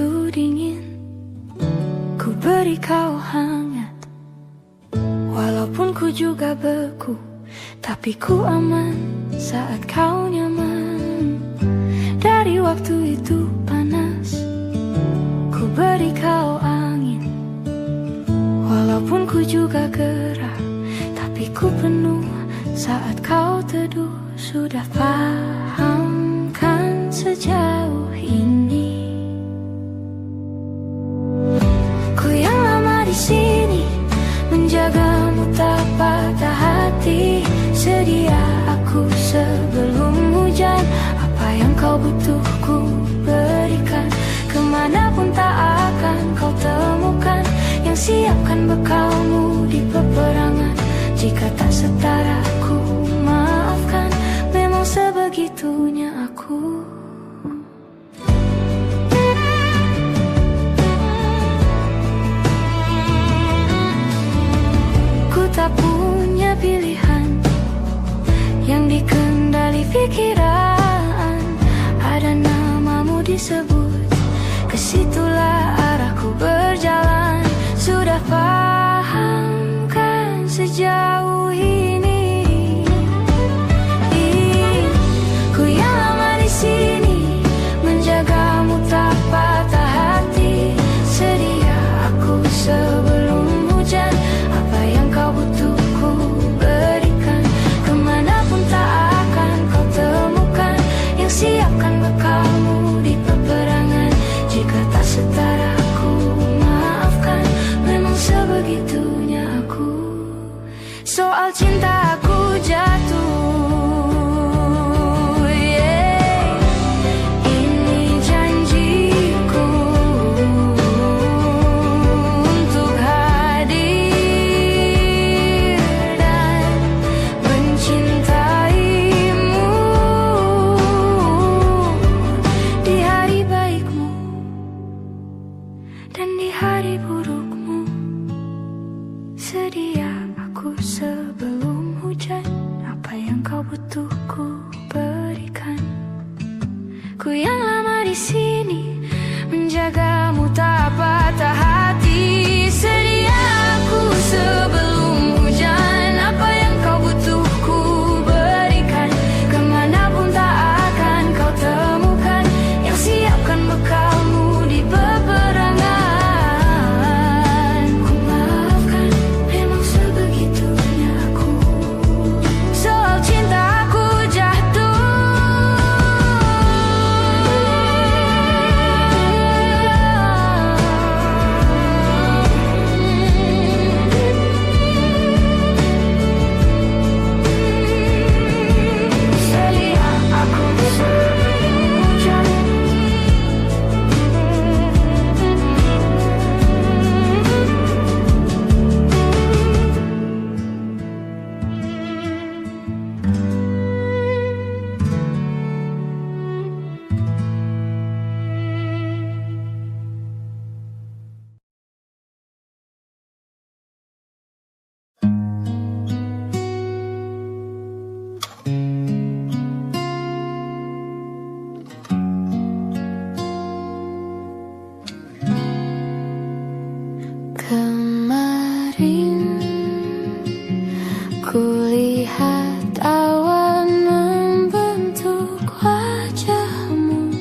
begitu dingin, ku beri kau hangat. Walaupun ku juga beku, tapi ku aman saat kau nyaman. Dari waktu itu panas, ku beri kau angin. Walaupun ku juga gerah, tapi ku penuh saat kau teduh. Sudah paham kan sejauh ini? Ku yang lama di sini, menjagamu tak patah hati. Sedia aku sebelum hujan, apa yang kau butuh ku berikan. Kemanapun tak akan kau temukan yang siapkan bekalmu di peperangan. Jika tak setara ku maafkan, memang sebegitunya aku. Ku tak punya pilihan yang dikendali pikiran. Ada namamu disebut, kesitulah arahku berjalan. Sudah paham kan sejauh ini? Ku yang lama di sini, menjagamu tak patah hati. Sedia aku sebelum hujan, apa yang kau butuh ku berikan. Kemanapun tak akan kau temukan yang siapkan bekalmu di peperangan. Jika tak setara ku maafkan, memang sebegitunya aku. Soal cinta aku jatuh, yeah. Ini janjiku untuk hadir dan mencintaimu di hari baikmu dan di hari burukmu. Sedia aku sebelum hujan, apa yang kau butuh ku berikan. Ku yang lama di sini, menjagamu tak patah hati. Sedia aku sebelum hujan, apa yang kau butuh ku berikan. Kemanapun tak akan kau temukan yang siapkan bekalmu di peperangan. Ku maafkan, memang sebegitunya aku. Soal cinta aku jatuh, sedia aku sebelum hujan. Kemarin kulihat awan membentuk wajahmu.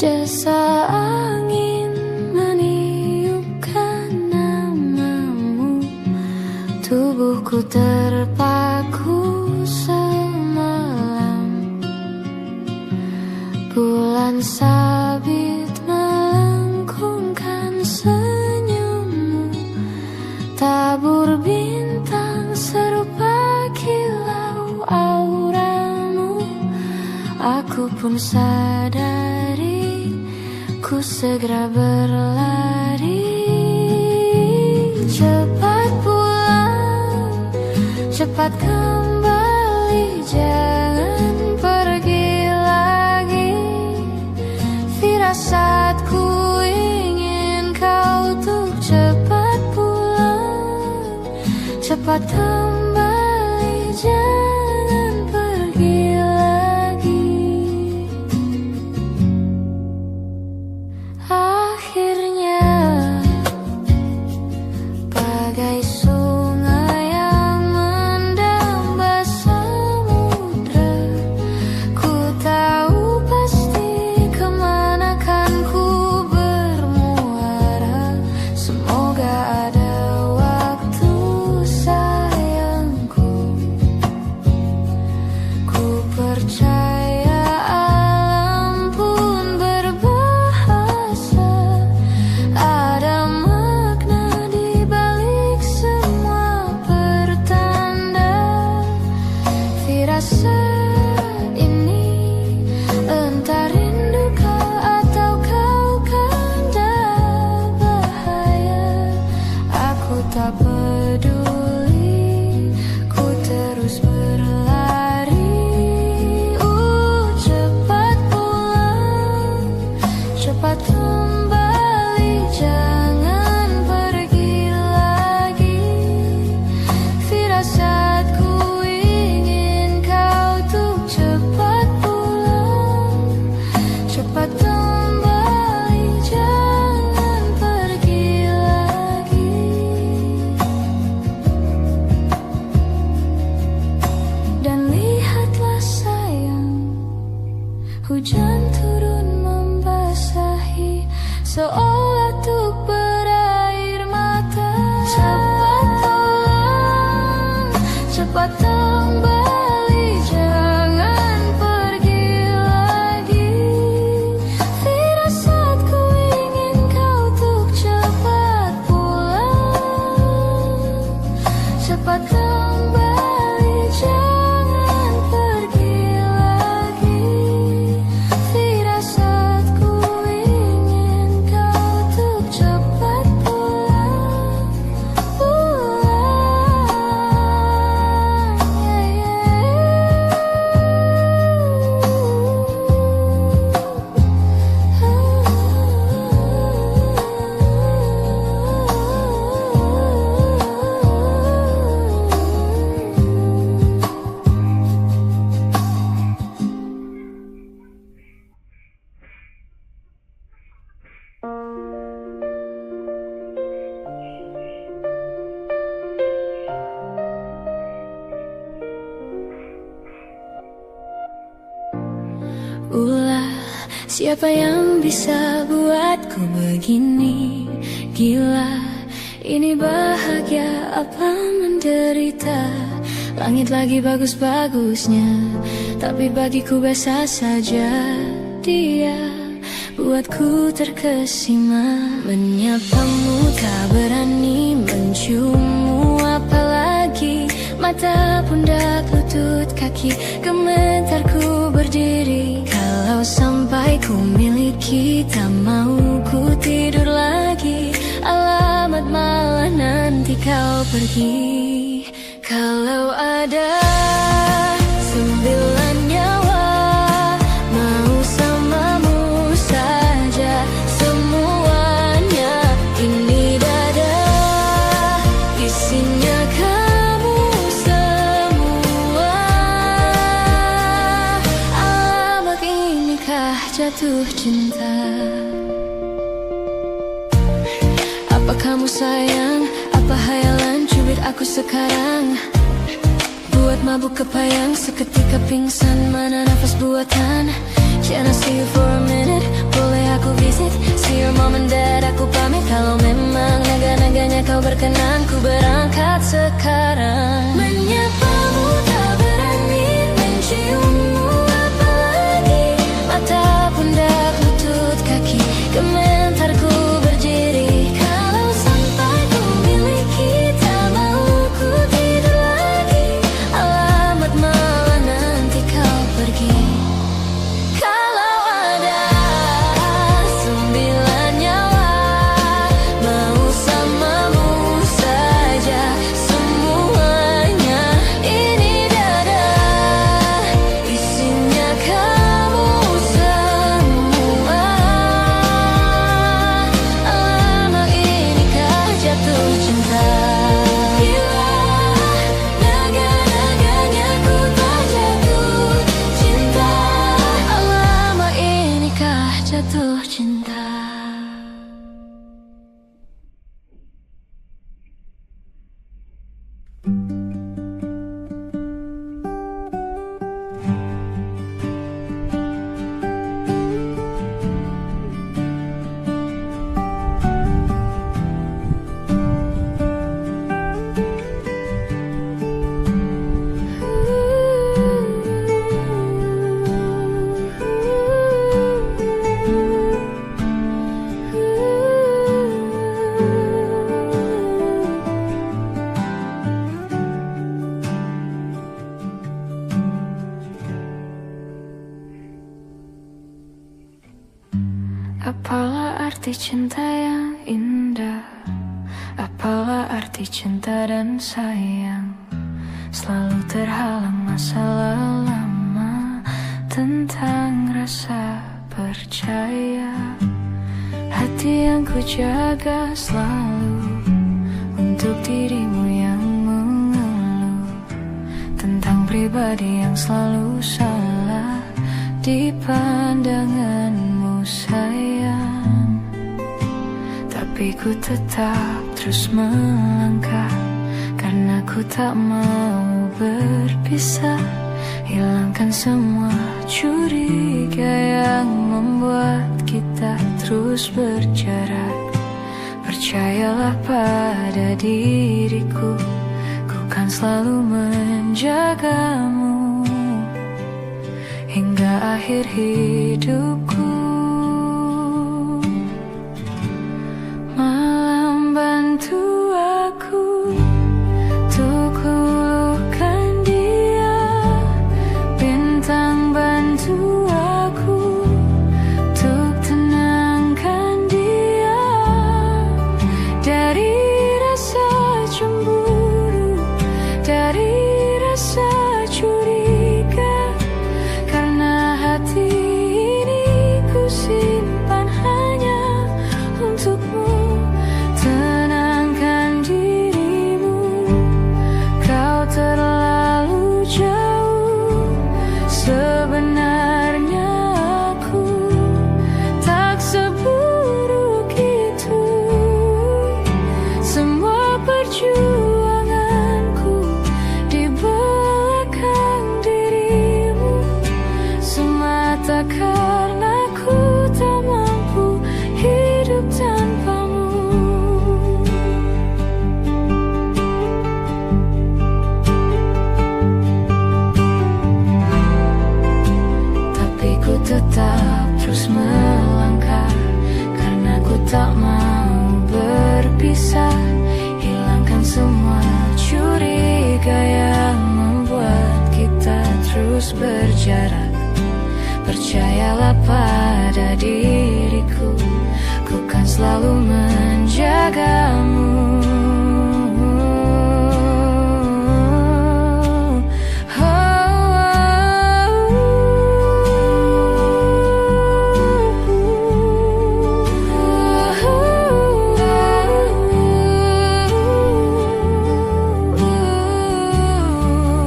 Desa angin meniupkan namamu. Tubuhku terpaku semalam. Bulan sabit melengkungkan senyummu. Tabur bintang serupa kilau auramu. Aku pun sadari, ku segera berlari. Cepat pulang, cepat kembali, jangan pergi lagi. Firasatku ingin kau tuh cepat pulang, cepat kembali, jangan pergi lagi. seolah tuh berair mata. Cepat pulang, cepat kembali, jangan pergi lagi. Firasatku ingin kau tuh cepat pulang, cepat kembali, jangan pergi lagi. Firasatku ingin kau tuh cepat pulang, Ulah, siapa yang bisa buatku begini? Gila, ini bahagia apa menderita? Langit lagi bagus-bagusnya, tapi bagiku biasa saja. Dia buatku terkesima. Menyapamu tak berani, menciummu apalagi. Mata, pundak, lutut, kaki, gemetarku berdiri. Kalau sampai ku miliki, tak mau ku tidur lagi. Alamat malah nanti kau pergi. Kalau ada 9 nyawa, mau samamu saja semuanya. Ini dada, isinya kamu semua. Alamak, inikah jatuh cinta? Apa kamu sayang? Apa hayalan cubit aku sekarang? Buat mabuk kepayang, seketika pingsan, mana nafas buatan. Can I see you for a minute? Boleh aku visit? See your mom and dad, aku pamit. Kalau memang naga-naganya kau berkenan, ku berangkat sekarang. Menyapamu tak berani, menciummu apalagi. Mata, pundak, lutut, kaki, gemetarku berdiri. Kalau sampai ku miliki, tak mau ku tidur lagi. Alamat malah nanti kau pergi. Kalau ada 9 nyawa, mau samamu saja semuanya. Ini dada, isinya kamu semua. Alamak, inikah jatuh cinta? Gila, naga-naganya ku tak jatuh cinta. Alamak, inikah jatuh cinta? Apalah arti cinta yang indah? Apalah arti cinta dan sayang? Selalu terhalang masalah lama. Tentang rasa percaya, hati yang ku jaga selalu untuk dirimu yang mengeluh. Tentang pribadi yang selalu salah di pandanganmu sayang. Tapi ku tetap terus melangkah, karena ku tak mau berpisah. Hilangkan semua curiga yang membuat kita kita terus berjarak. Percayalah pada diriku, ku kan selalu menjagamu hingga akhir hidupku. Malam bantu aku untuk luluhkan dia, bintang bantu aku untuk tenangkan dia dari rasa cemburu, dari rasa curiga, karena hati ini ku simpan hanya untukmu. Tenangkan dirimu, kau terlalu jauh. Sebenarnya aku tak seburuk itu. Semua perjuanganku di belakang dirimu, semata karena ku tak mampu hidup tanpamu. Tapi ku tetap terus melangkah, karena ku tak mau berpisah. Hilangkan semua curiga yang membuat kita terus berjarak. Percayalah pada diriku, ku kan selalu menjagamu.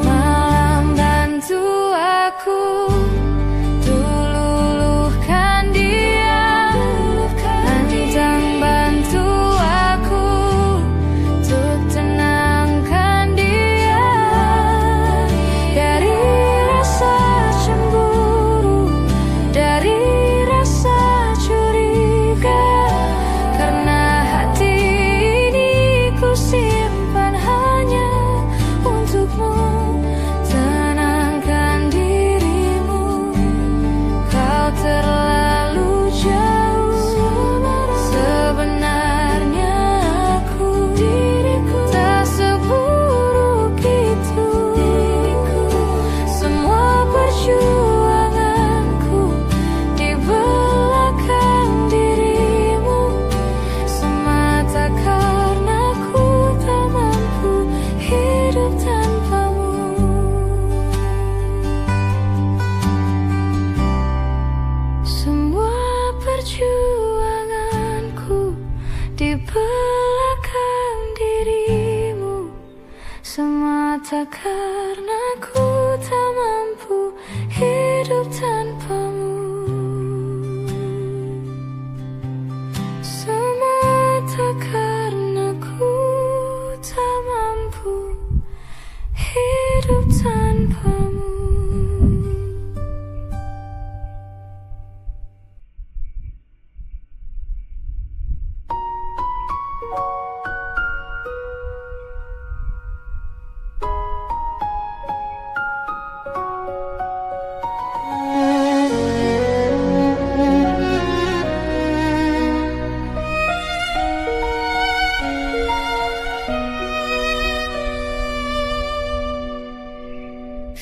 Malam bantu aku luluhkan dia, bintang bantu aku untuk tenangkan dia dari rasa cemburu, dari rasa curiga, karena hati ini ku simpan hanya untukmu. Tenangkan dirimu, kau terlalu jauh. Sebenarnya aku tak seburuk itu. Semua perjuanganku di belakang dirimu, semata karena ku tak mampu hidup tanpamu. Semua perjuanganku di belakang dirimu, semata karena ku tak mampu hidup tanpamu. Semata karena ku tak mampu hidup tanpamu.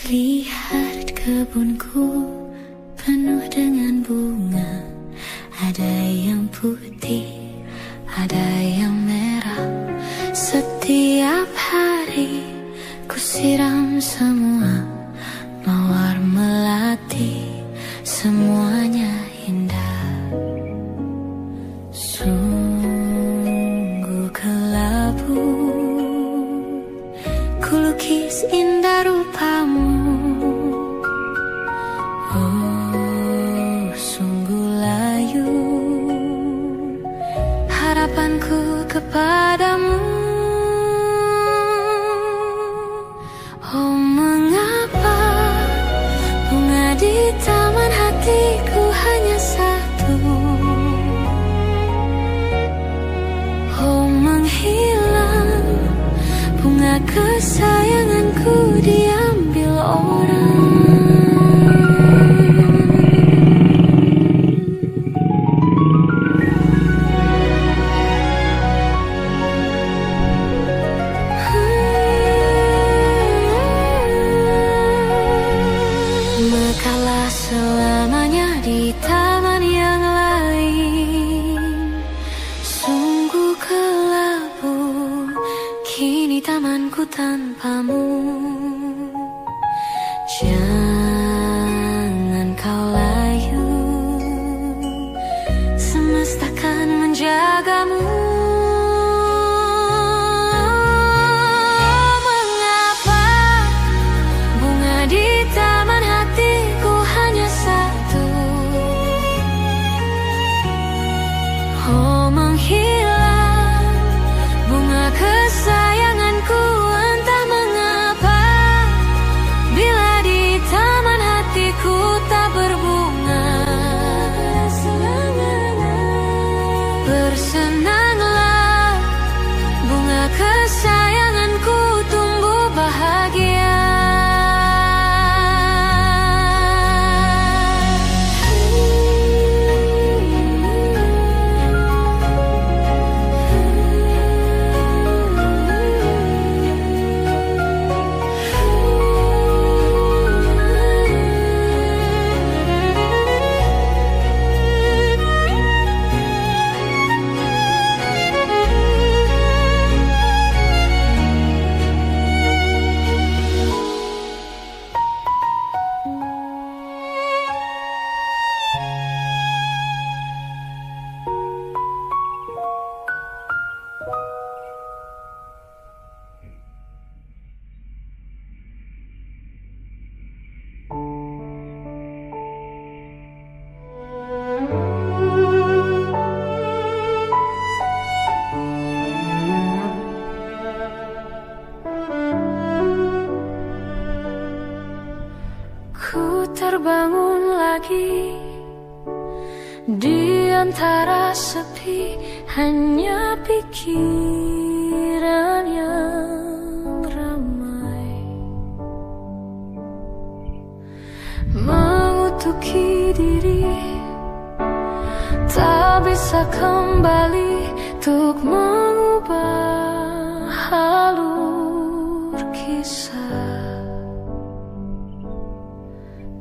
Lihat kebunku penuh dengan bunga, ada yang putih, ada yang merah. Setiap hari ku siram semua, mawar melati, semuanya indah. Sungguh kelabu ku lukis indah rupamu. Oh, sungguh layu harapanku kepadamu. Oh, mengapa bunga di taman hatiku hanya satu? kesayanganku diambil orang. Mekalah selamanya di taman yang lain. Sungguh kelabu kini tamanku tanpamu. Jangan kau layu, semesta kan menjagamu. Mengapa bunga di taman hatiku hanya satu? Oh, menghilang bunga kesayanganku, entah mengapa. Bila di taman hatiku tak berbunga, bersenanglah bunga kesayanganku tumbuh bahagia. Ku terbangun lagi di antara sepi, hanya pikiran yang ramai mengutuki diri, tak bisa kembali untuk mengubah alur kisah.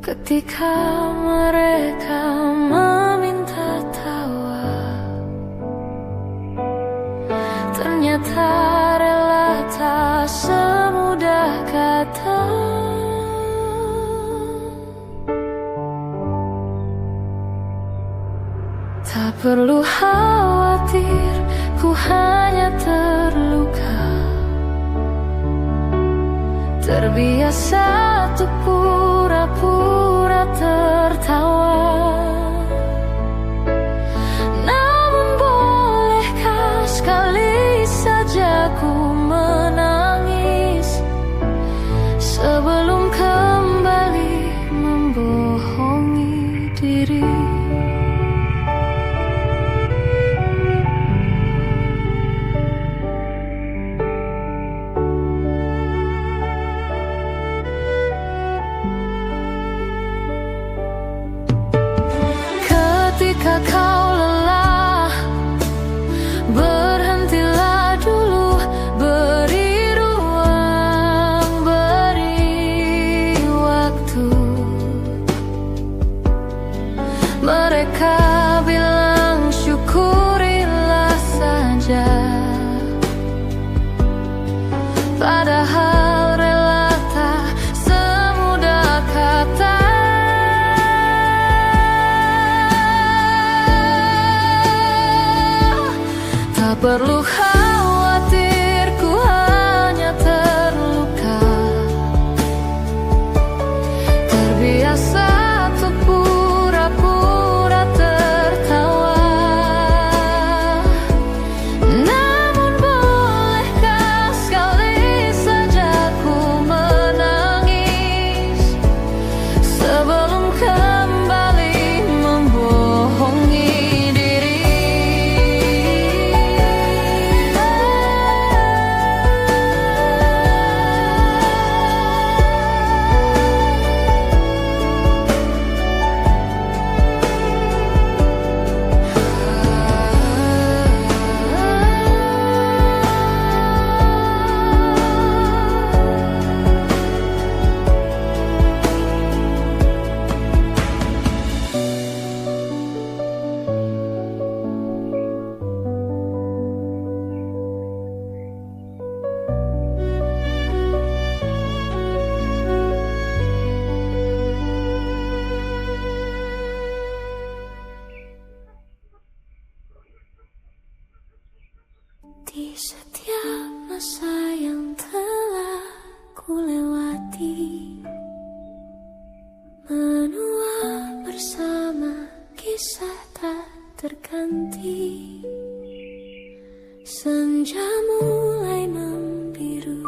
Ketika mereka meminta tawa, ternyata rela tak semudah kata. Tak perlu khawatir, ku hanya terluka. Terbiasa untuk pura-pura tertawa. Namun bolehkah sekali saja ku menangis sebelum kembali membohongi diri. Ketika kau lelah, berhentilah dulu, beri ruang, beri waktu. Mereka bilang syukurilah saja, padahal rela tak semudah kata. Tak perlu khawatir, ku hanya terluka. Terbiasa untuk pura-pura tertawa. Namun bolehkah sekali saja ku menangis sebelum kembali membohongi diri. Di setiap masa yang telah ku lewati, menua bersama kisah tak terganti. Senja mulai membiru,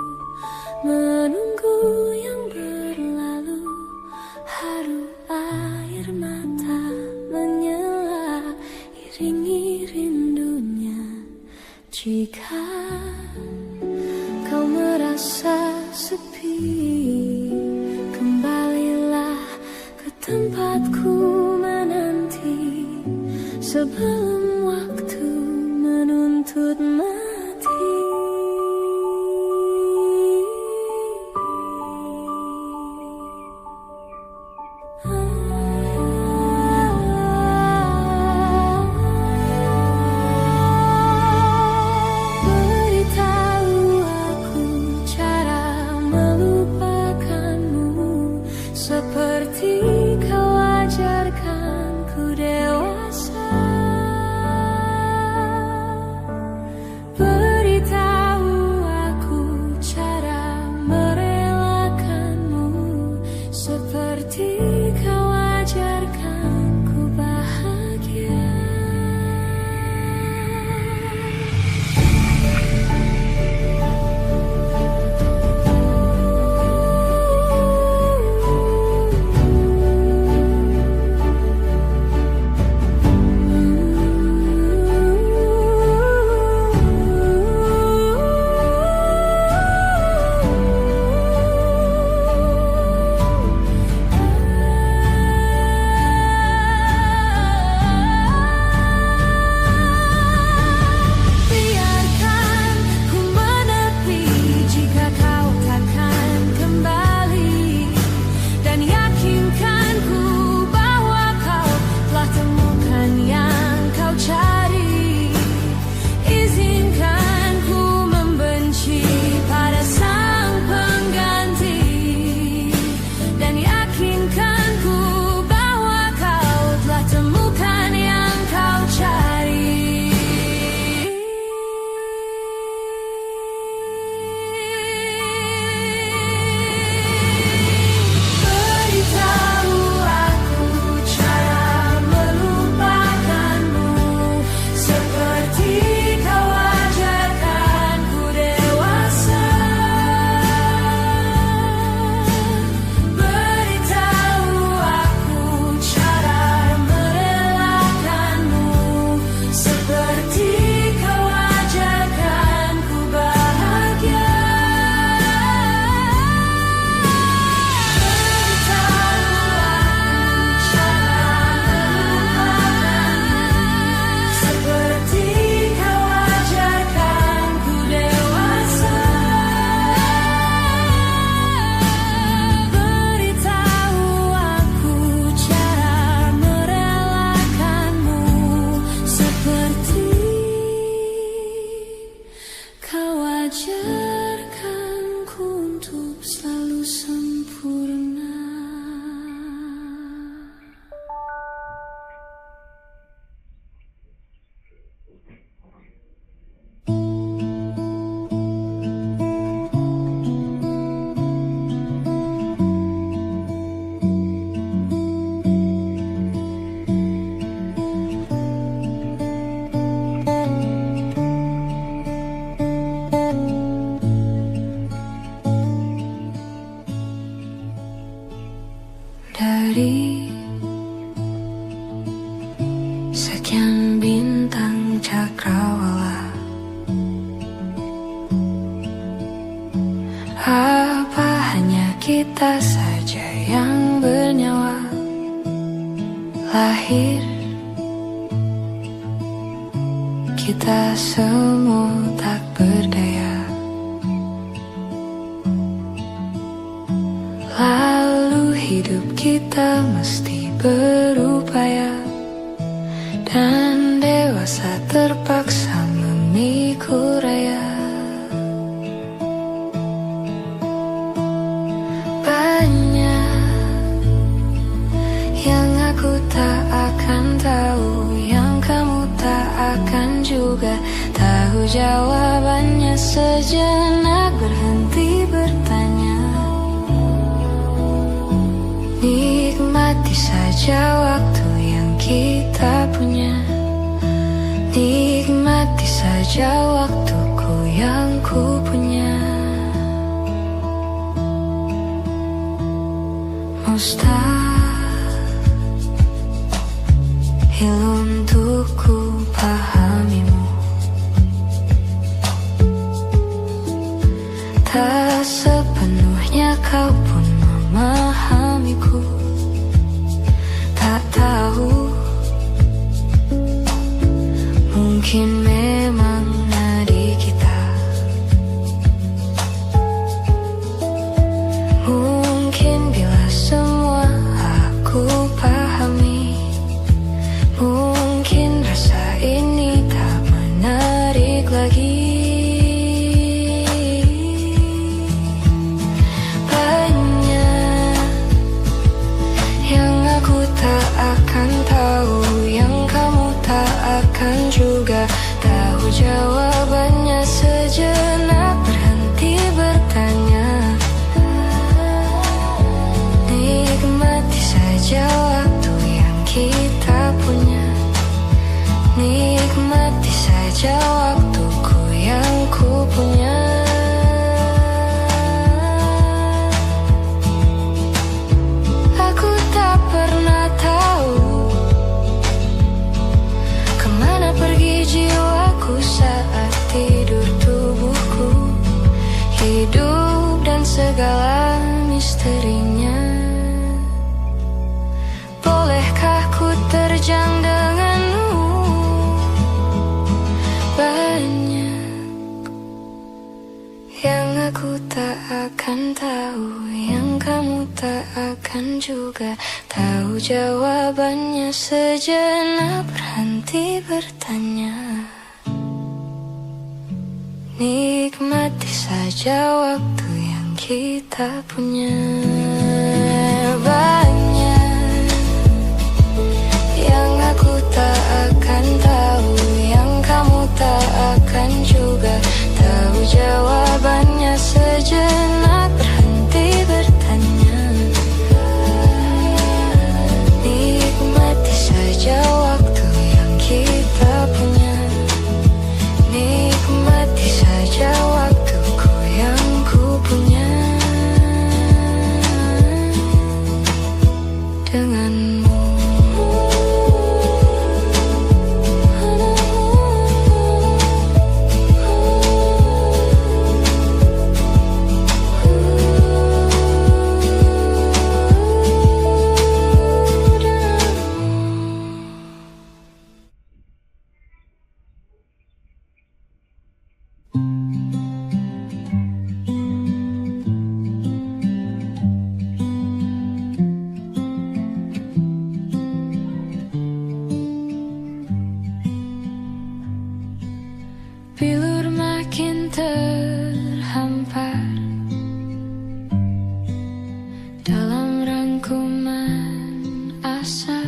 menunggu yang berlalu. Haru air mata menyela, iringi rindunya. Jika kau merasa sepi, kembalilah ke tempatku menanti, sebelum waktu menuntut mati. Beritahu aku cara melupakanmu, seperti kau ajarkanku dewasa. Beritahu aku cara merelakanmu, seperti kau ajarkanku bahagia. Biarkan ku menepi jika kau takkan kembali, dan yakinkan ku bahwa kau telah temukan yang kau cari. Izinkan ku membenci pada sang pengganti, dan yakinkan ku bahwa kau telah temukan yang kau cari. Beritahu aku cara melupakanmu, seperti kau ajarkanku dewasa. Beritahu aku cara merelakanmu, seperti kau ajarkanku bahagia. Seperti kau ajarkanku dewasa. Beritahu aku cara merelakanmu, seperti kau ajarkanku untuk selalu sempurna. Dari sekian bintang cakrawala, apa hanya kita saja yang bernyawa? Lahir kita semua tak berdaya, lalu hidup kita mesti berupaya, dan dewasa terpaksa memikul raya. Banyak yang aku tak akan tahu, yang kamu tak akan juga tahu jawabannya, sejenak berhenti bertanya. Nikmati saja waktu yang kita punya. Nikmati saja waktuku yang ku punya. Mustahil untuk ku pahamimu, tak sepenuhnya kau pun memahamiku. Tak tahu, mungkin memang nadi kita, mungkin bila semua aku pahami, mungkin rasa ini tak menarik lagi. Banyak yang aku tak akan tahu, yang kamu tak akan juga tahu jawabannya, sejenak berhenti bertanya. Nikmati saja waktu yang kita punya. Nikmati saja waktuku yang ku punya. Aku tak pernah tahu kemana pergi jiwaku saat tidur tubuhku. Hidup dan segala misterinya. Bolehkah ku terjang denganmu? Banyak yang aku tak akan tahu, yang kamu tak akan juga tahu jawabannya, sejenak berhenti bertanya. Nikmati saja waktu yang kita punya. Banyak yang aku tak akan tahu, yang kamu tak akan juga tahu jawabannya, sejenak berhenti bertanya. Nikmati saja waktu yang kita punya. Nikmati saja waktuku yang ku punya. Denganmu. Bilur makin terhampar dalam rangkuman asa.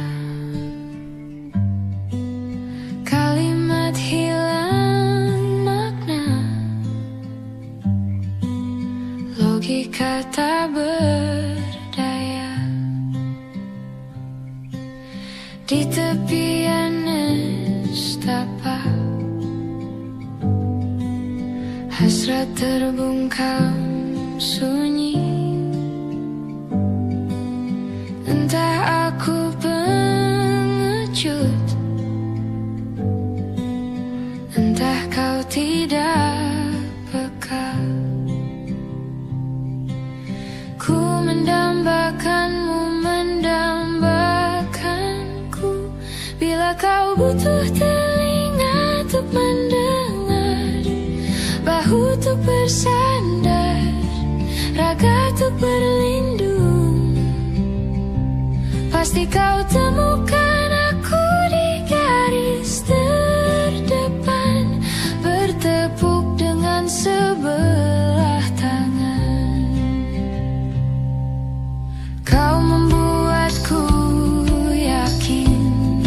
Kalimat hilang makna, logika tak berdaya. Di tepian nestapa, hasrat terbungkam sunyi. Entah aku pengecut, entah kau tidak peka. Ku mendambakanmu, mendambakanku. Bila kau butuh telinga untuk mendengar, bahu untuk bersandar, raga untuk berlindung, pasti kau temukan aku di garis terdepan, bertepuk dengan sebelah tangan. Kau membuatku yakin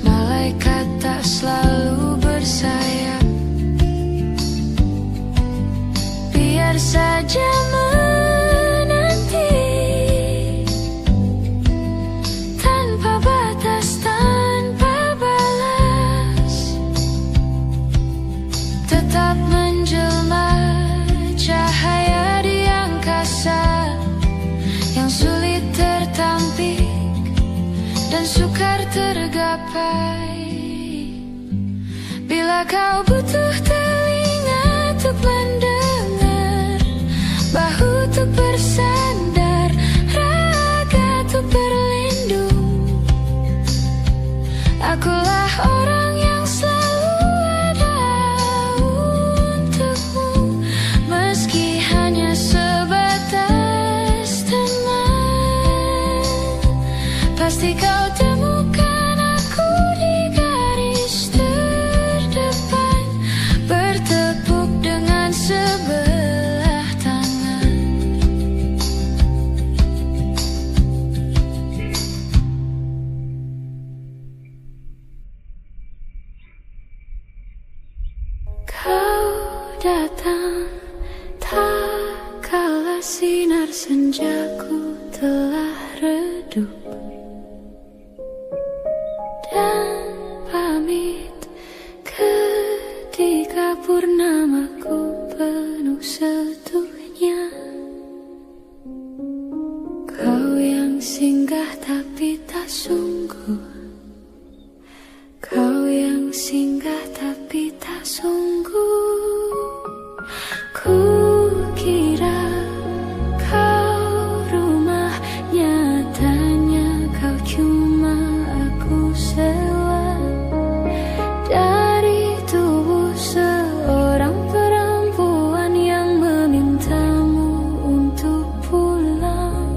malaikat tak selalu gapai. Bila kau butuh telinga untuk mendengar, bahu untuk bersandar, raga untuk berlindung, akulah orang yang selalu ada untukmu, meski hanya sebatas teman. Pasti kau temukan aku di garis terdepan, bertepuk dengan sebelah tangan. Kau datang tak kala sinar senjaku telah redup, dan pamit ketika purnamaku penuh setuhnya. Kau yang singgah tapi tak sungguh, kau yang singgah tapi tak sungguh. Ku kira kau rumah, nyatanya kau cuma aku sewa dari tubuh seorang perempuan yang memintamu untuk pulang.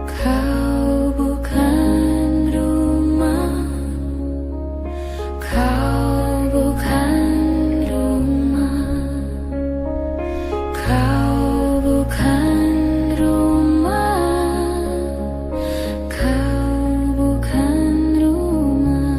Kau bukan rumah, kau bukan rumah, kau bukan rumah, kau bukan rumah.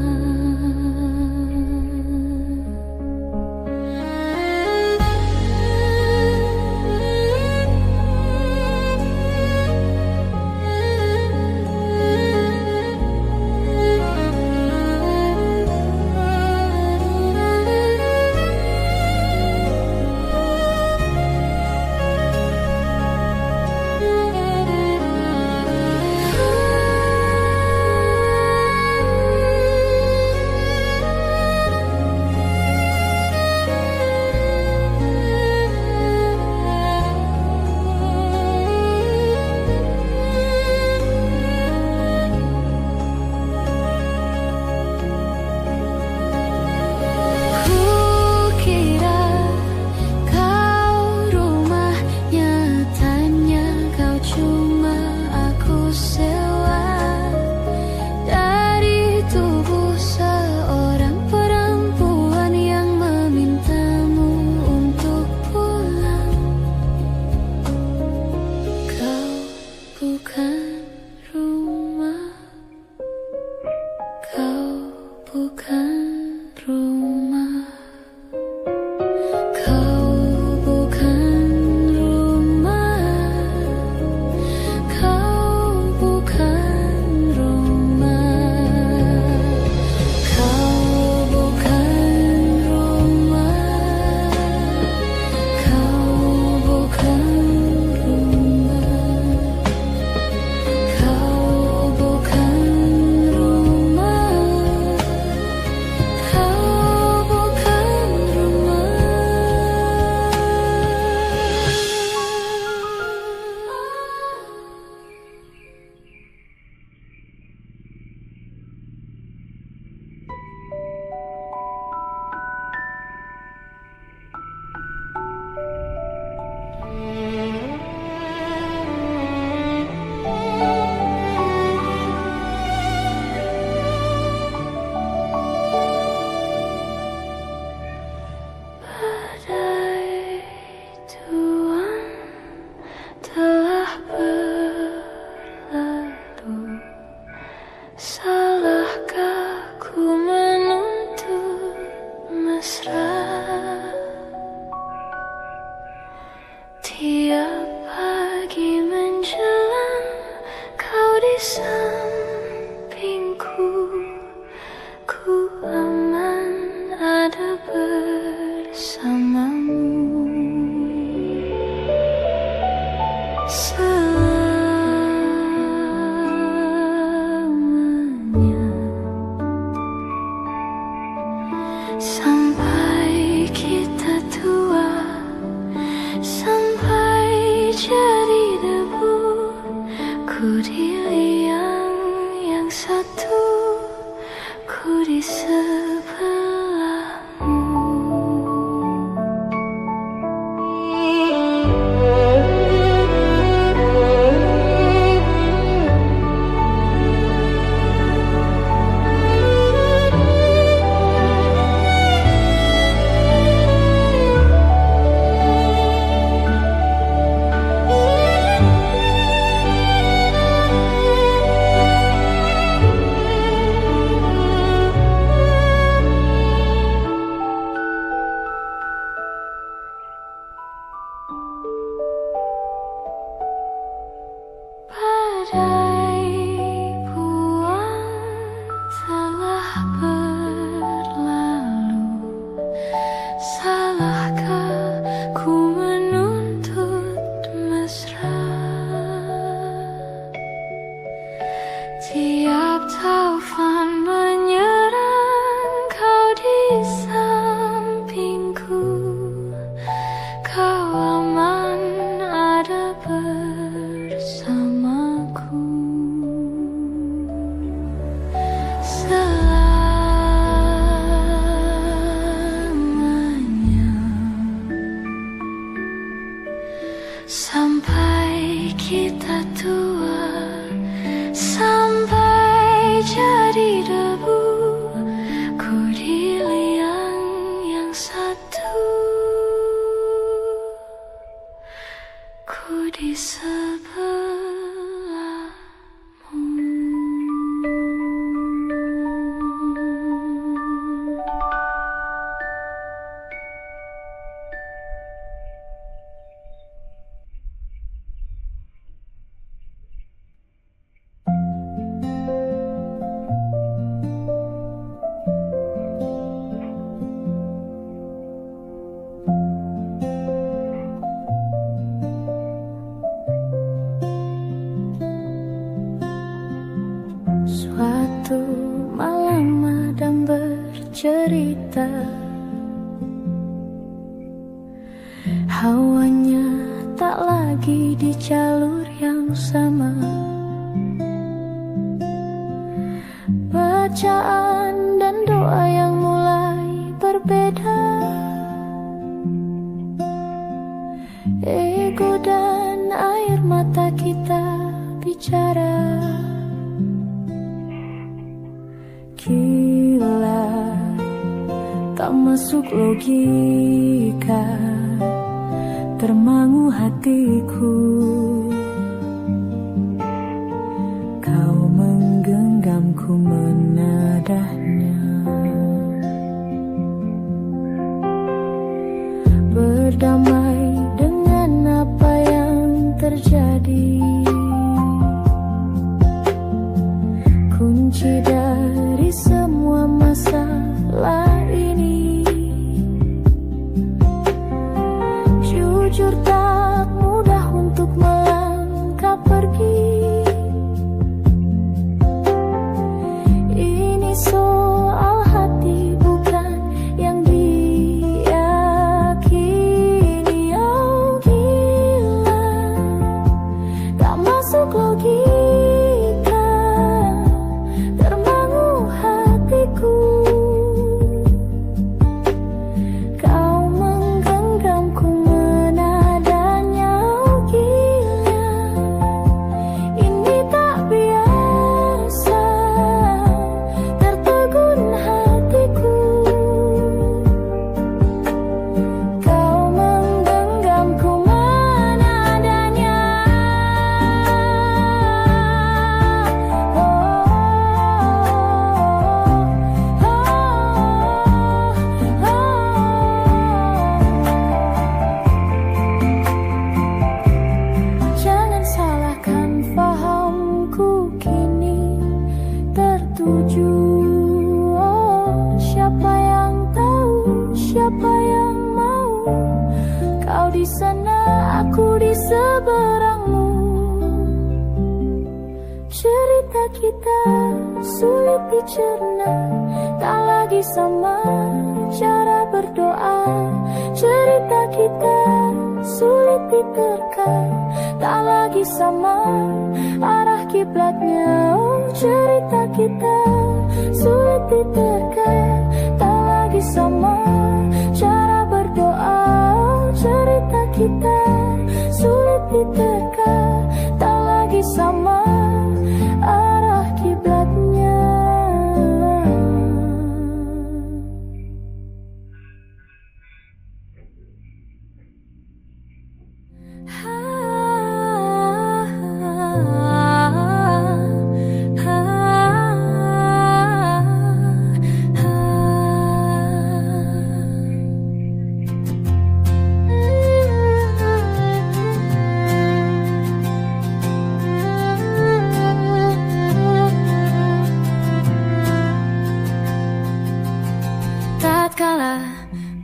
Kukira kau rumah, nyatanya kau cuma aku sewa dari tubuh seorang perempuan yang memintamu untuk pulang. Kau bukan rumah, kau bukan rumah, kau bukan rumah, kau bukan rumah, kau bukan rumah, kau bukan rumah, kau bukan rumah, kau bukan rumah. Badai tuan telah berlalu, salahkah ku menuntut mesra? Tiap pagi menjelang kau di sampingku, ku aman ada bersamamu. Selamanya. Sampai kita tua, sampai jadi debu, ku di liang yang satu, ku di sebelahmu. Badai buang telah berlalu, salahkah ku menuntut mesra? Tiap taufan menyerang, kau di sampingku, kau aman ada bersamaku. Selamanya, sampai kita tua, sampai jadi debu, ku di liang yang satu, ku di sebelahmu. Suatu malam Adam bercerita, hawanya tak lagi di jalur yang sama. Bacaan dan doa yang mulai berbeda, ego dan air mata kita bicara. Gila, tak masuk logika, termangu hatiku. Kau menggenggamku menadahnya, berdamai dengan apa yang terjadi. Kunci dari semua masalah ini, jujur tak mudah untuk melangkah pergi. Ini soal hati bukan yang diyakini. Oh gila, tak masuk logika, termangu hatiku. Kau menggenggamku menadanya. Oh gila, ini tak biasa, tertegun hatiku. Kau menggenggamku menadanya. Jangan salahkan fahamku kini tertuju. Oh, siapa yang tahu, siapa yang mau? Kau di sana, aku di seberangmu. Cerita kita sulit dicerna, tak lagi sama cara berdoa. Cerita kita sulit diterka, tak lagi sama arah kiblatnya. Oh, cerita kita sulit diterka, tak lagi sama cara berdoa. Oh, cerita kita sulit diterka, tak lagi sama arah kiblatnya. Tatkala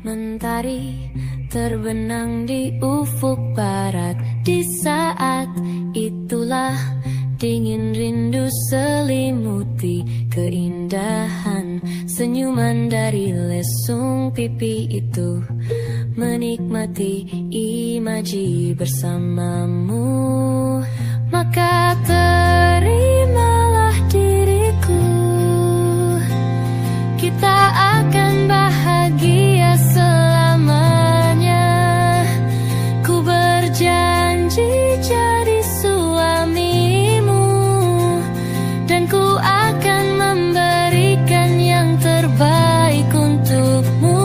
mentari terbenang di ufuk barat, di saat itulah dingin rindu selimuti keindahan senyuman dari lesung pipi itu, menikmati imaji bersamamu. Maka terimalah diriku, kita akan bahagia selamanya. Ku berjanji jadi suamimu, dan ku akan memberikan yang terbaik untukmu.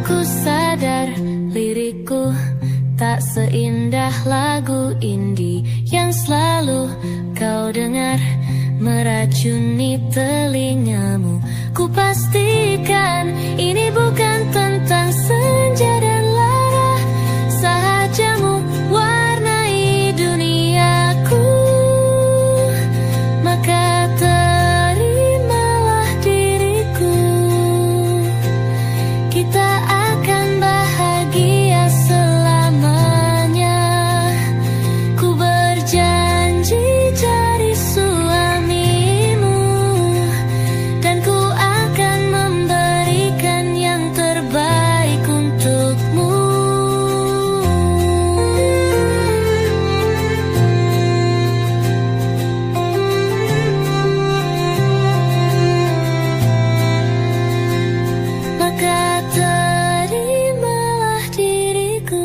Ku sadar lirikku tak seindah lagu indie yang selalu kau dengar meracuni telingamu. Ku pastikan ini bukan tentang senja dan lara, sahajamu warnai duniaku. Maka terimalah diriku, kita akan bahagia selamanya. Ku berjanji jadi suamimu, dan ku akan memberikan yang terbaik untukmu. Maka terimalah diriku,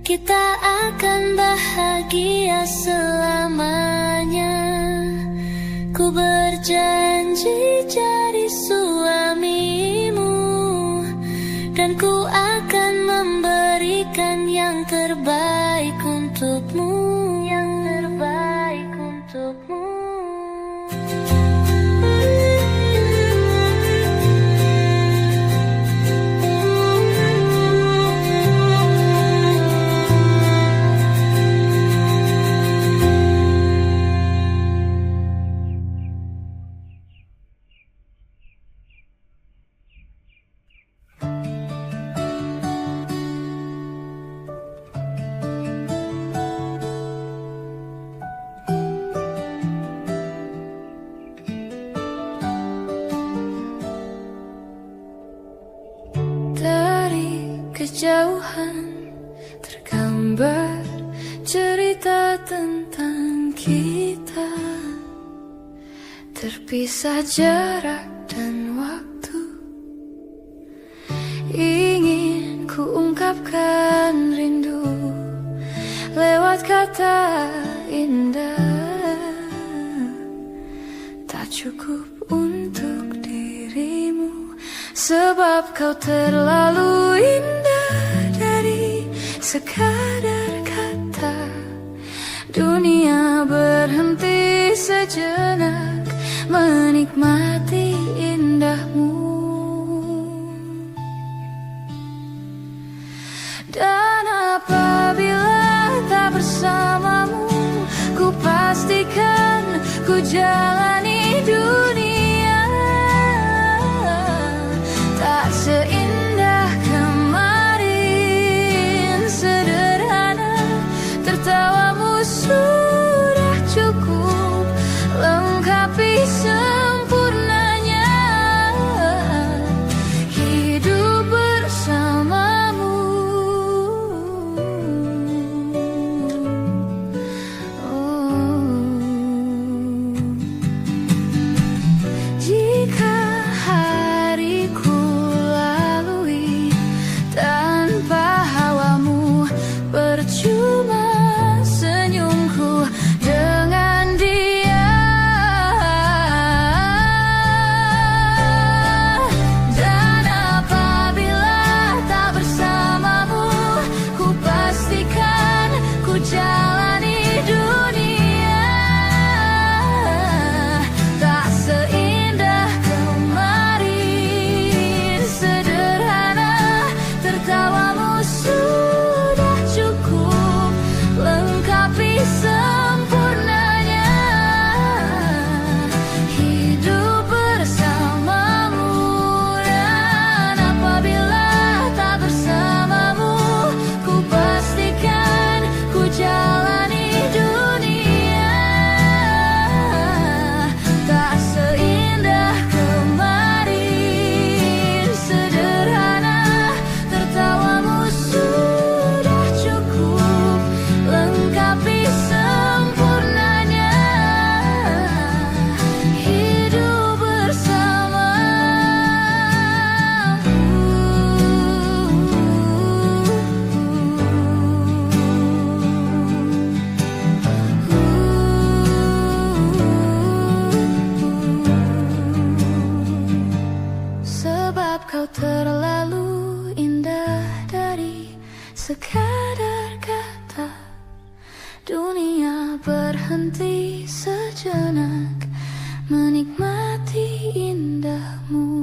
kita akan bahagia selamanya. Ku berjanji jadi suamimu, dan ku akan memberikan yang terbaik untukmu. Yang terbaik untukmu. Dari kejauhan tergambar cerita tentang kita, terpisah jarak dan waktu. Ingin ku ungkapkan rindu lewat kata indah, tak cukup untuk dirimu, sebab kau terlalu indah dari sekadar kata. Dunia berhenti sejenak menikmati indahmu. Dan apabila tak bersamamu, ku pastikan ku jalani dunia sekadar kata. Dunia berhenti sejenak menikmati indahmu.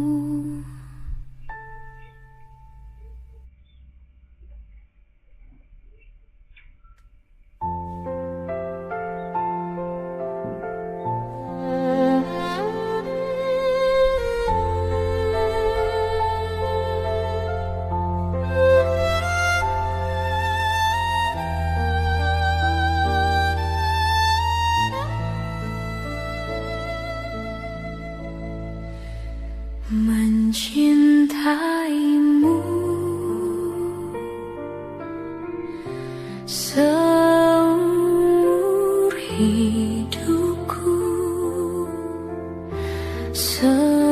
Mencintaimu seumur hidupku, selamanya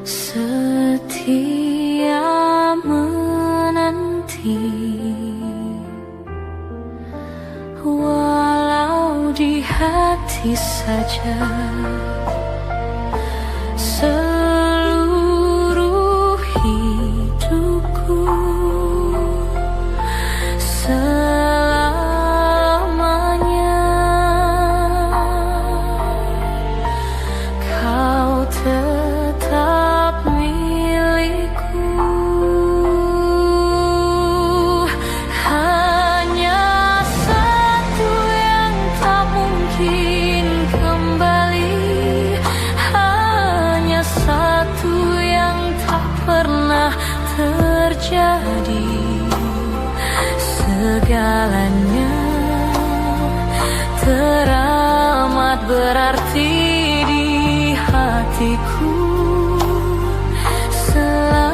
setia menanti. Walau di hati saja, seluruh hidupku selamanya kau tetap milikku. Terjadi segalanya teramat berarti di hatiku selamanya.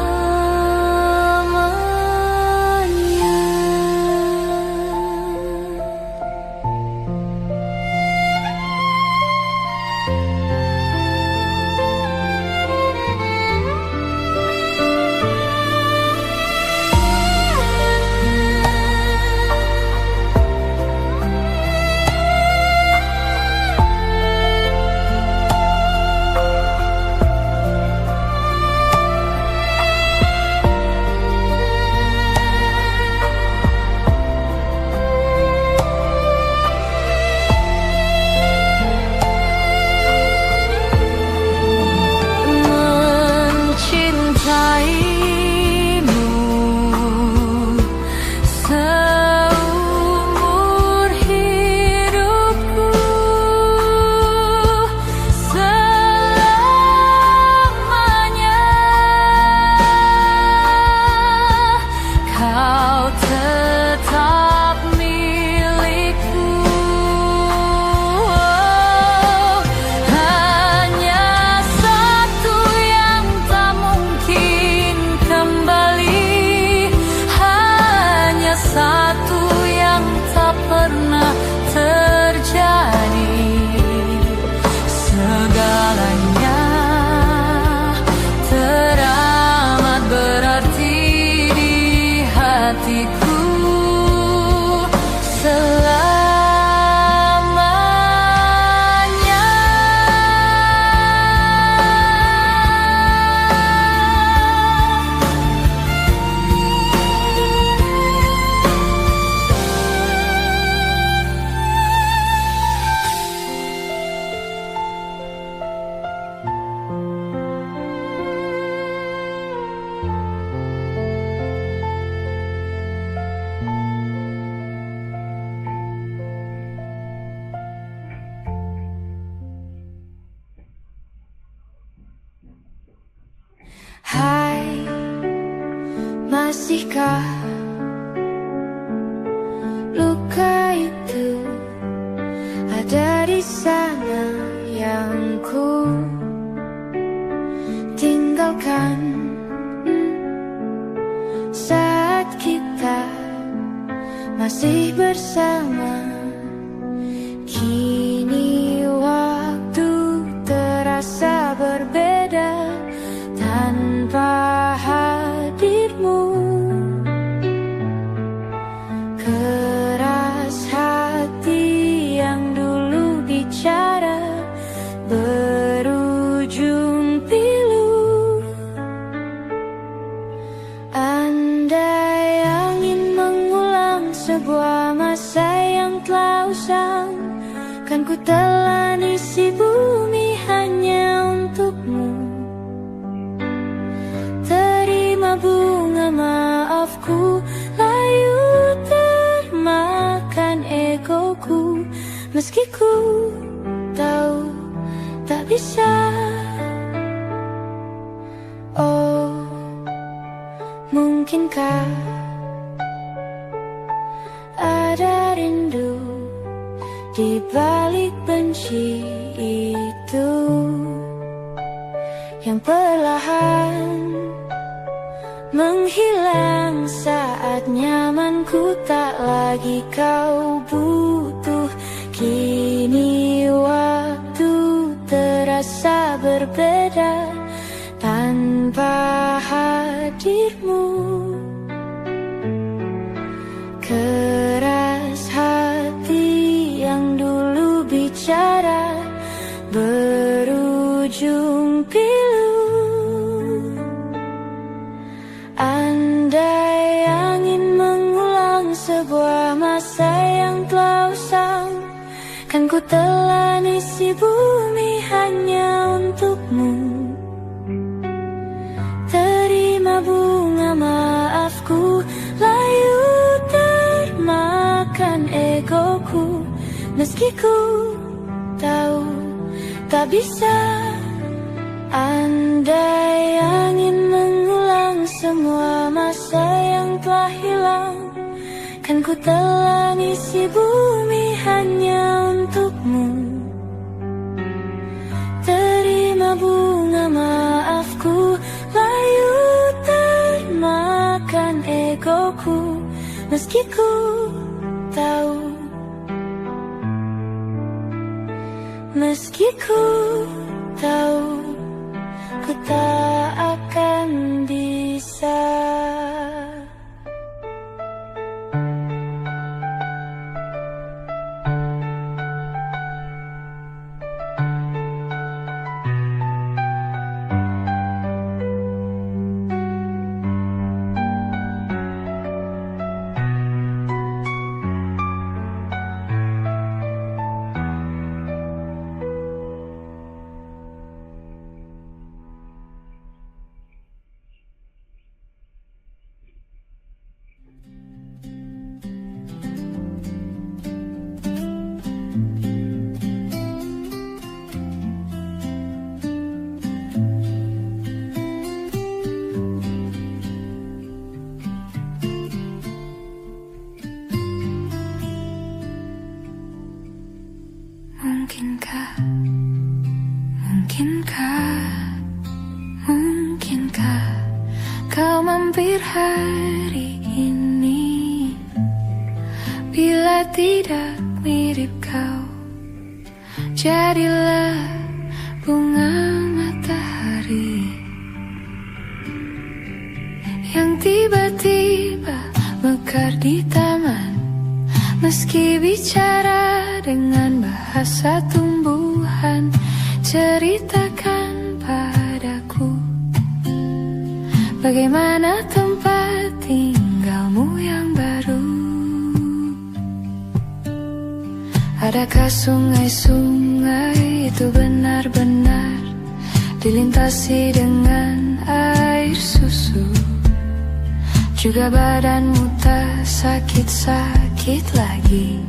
Hai, masihkah luka itu ada di sana yang ku tinggalkan saat kita masih bersama? Kini waktu terasa berbeda tanpa hadirmu. Keras hati yang dulu bicara berujung pilu. bisa. Oh, mungkinkah ada rindu di balik benci itu yang perlahan menghilang saat nyamanku tak lagi kau butuh. Kini waktu terasa berbeda tanpa hadirmu. Keras hati yang dulu bicara berujung pilu. Andai angin mengulang sebuah masa yang telah usang, kan ku telan isi bumi hanya untukmu. Terima bunga maafku, layu termakan egoku, meski ku tahu tak bisa. Andai angin mengulang semua masa yang telah hilang, kan ku telan isi bumi hanya untukmu. Terima bunga maafku, layu termakan egoku, meski ku tahu, meski ku tahu, ku tak akan bisa. Mungkinkah, mungkinkah kau mampir hari ini? Bila tidak mirip kau, jadilah bunga matahari yang tiba-tiba mekar di taman. Meski bicara dengan bahasa tumbuhan, ceritakan padaku bagaimana tempat tinggalmu yang baru. Adakah sungai-sungai itu benar-benar dilintasi dengan air susu? Juga badanmu tak sakit-sakit lagi.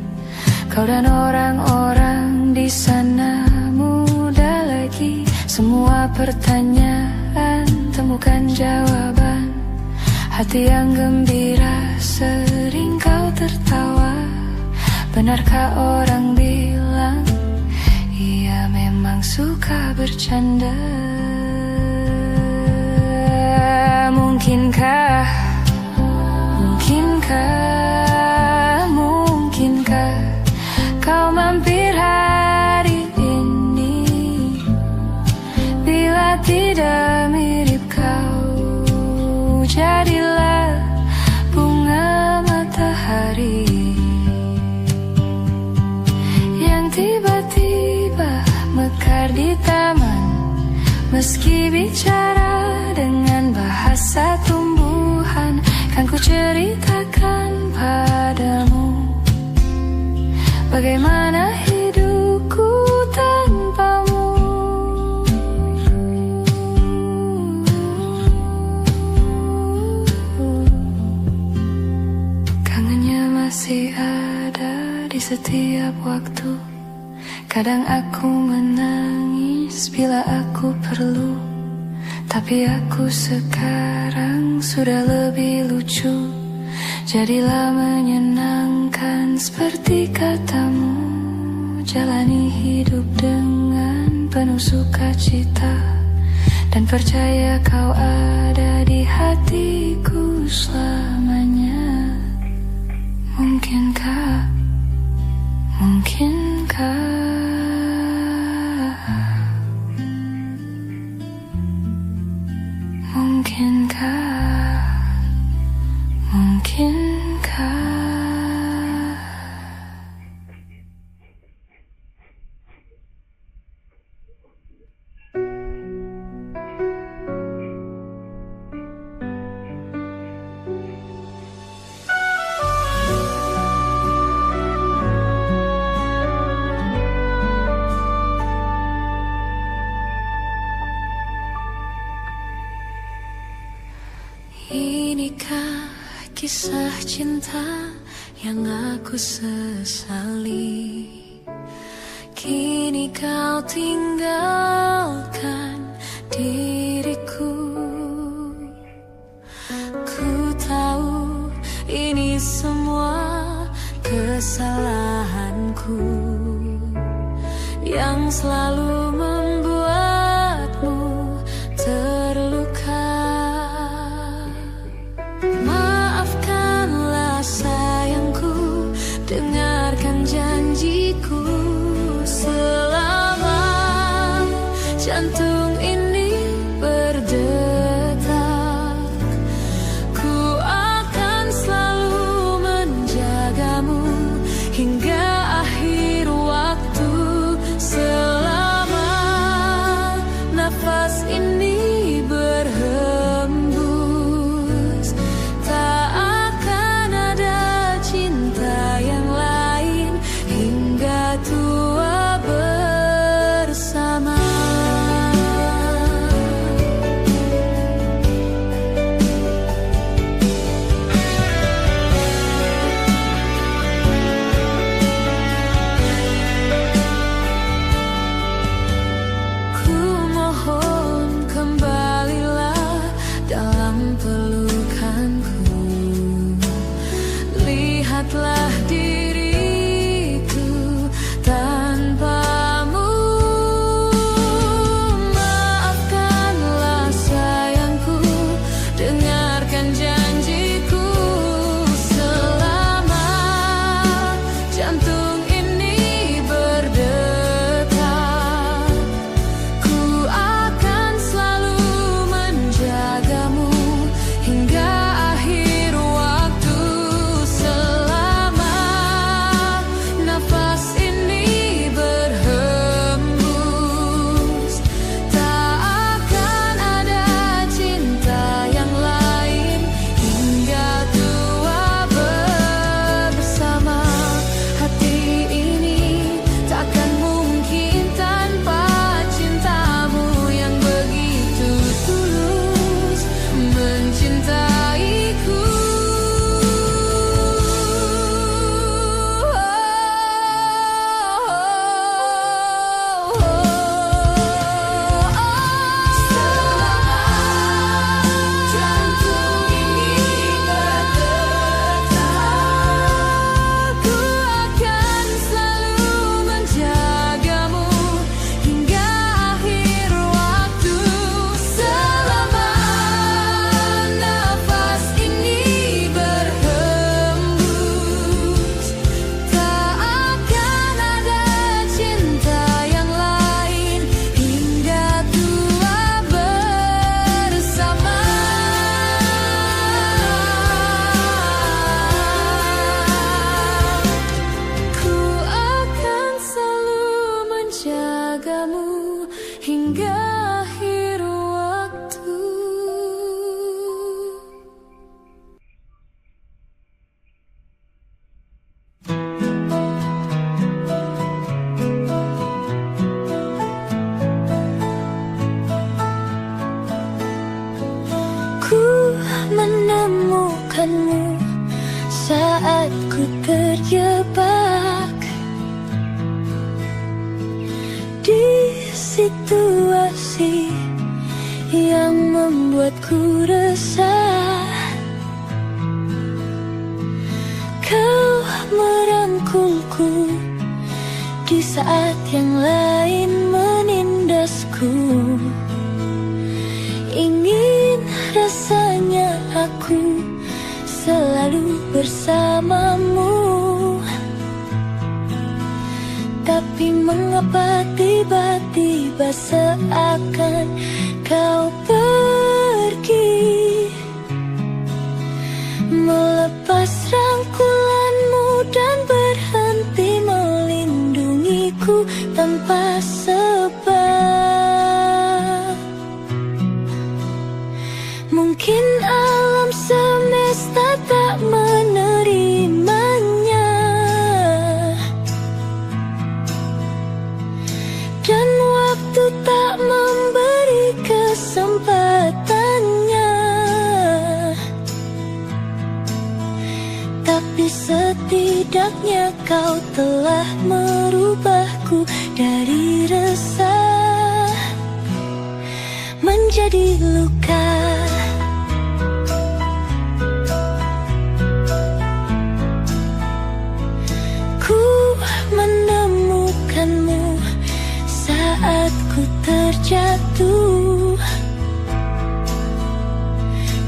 Kau dan orang-orang di sana muda lagi. Semua pertanyaan temukan jawaban. Hati yang gembira sering kau tertawa. Benarkah orang bilang ia memang suka bercanda? Mungkinkah, mungkinkah kau mampir hari ini? Bila tidak mirip kau, jadilah bunga matahari yang tiba-tiba mekar di taman. Meski bicara dengan bahasa tumbuhan, kan ku ceritakan padamu bagaimana hidupku tanpamu. Kangennya masih ada di setiap waktu. Kadang aku menangis menangis bila aku perlu. Tapi aku sekarang sudah lebih lucu. Jadilah menyenangkan seperti katamu. Jalani hidup dengan penuh sukacita, dan percaya kau ada di hatiku selamanya. Mungkinkah, mungkinkah Mungkinkah, mungkinkah inikah kisah cinta yang aku sesali? Kini kau tinggalkan diriku. Ku tahu ini semua kesalahanku yang selalu membuatmu terluka. Maafkanlah sayangku, dengarkan janjiku. Selama jantung ini berdetak, ku akan selalu menjagamu hingga akhir waktu. Selama nafas ini berhembus, tak akan ada cinta yang lain hingga tua bersama. Ku mohon kembalilah dalam pelukanku. Lihatlah diriku tanpamu. Maafkanlah sayangku, dengarkan janjiku. Selama jantung ini berdetak, ku akan selalu menjagamu hingga akhir waktu. Selama nafas ini berhembus, tak akan ada cinta yang lain hingga tua bersama. Hati ini takkan mungkin tanpa cintamu yang begitu tulus mencintaiku. Jantung ini berdetak, ku akan selalu menjagamu hingga akhir waktu. Selama nafas ini berhembus, tak akan ada cinta yang lain hingga tua bersama. Ku akan selalu menjagamu hingga akhir waktu. Ku menemukanmu saat ku terjebak di situasi yang membuatku resah. Kau merangkulku di saat yang lain menindasku. Ingin rasanya aku selalu bersamamu, tapi mengapa tiba-tiba seakan kau pergi, melepas rangkulanmu dan berhenti melindungiku tanpa sebab. Mungkin alam semesta tak menerimanya, dan waktu tak memberi kesempatannya. Tapi setidaknya kau telah merubahku dari resah menjadi luka. Ku menemukanmu saat ku terjatuh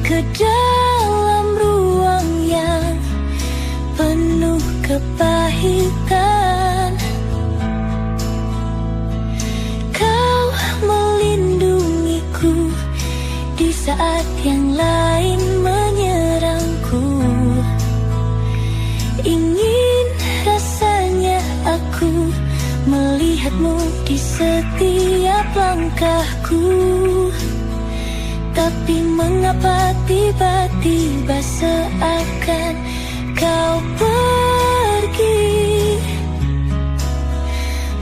ke dalam ruang yang penuh kepahitan. Kau melindungiku di saat yang lain menyerangku. Ingin rasanya aku melihatmu di setiap langkahku, tapi mengapa tiba-tiba seakan kau pergi,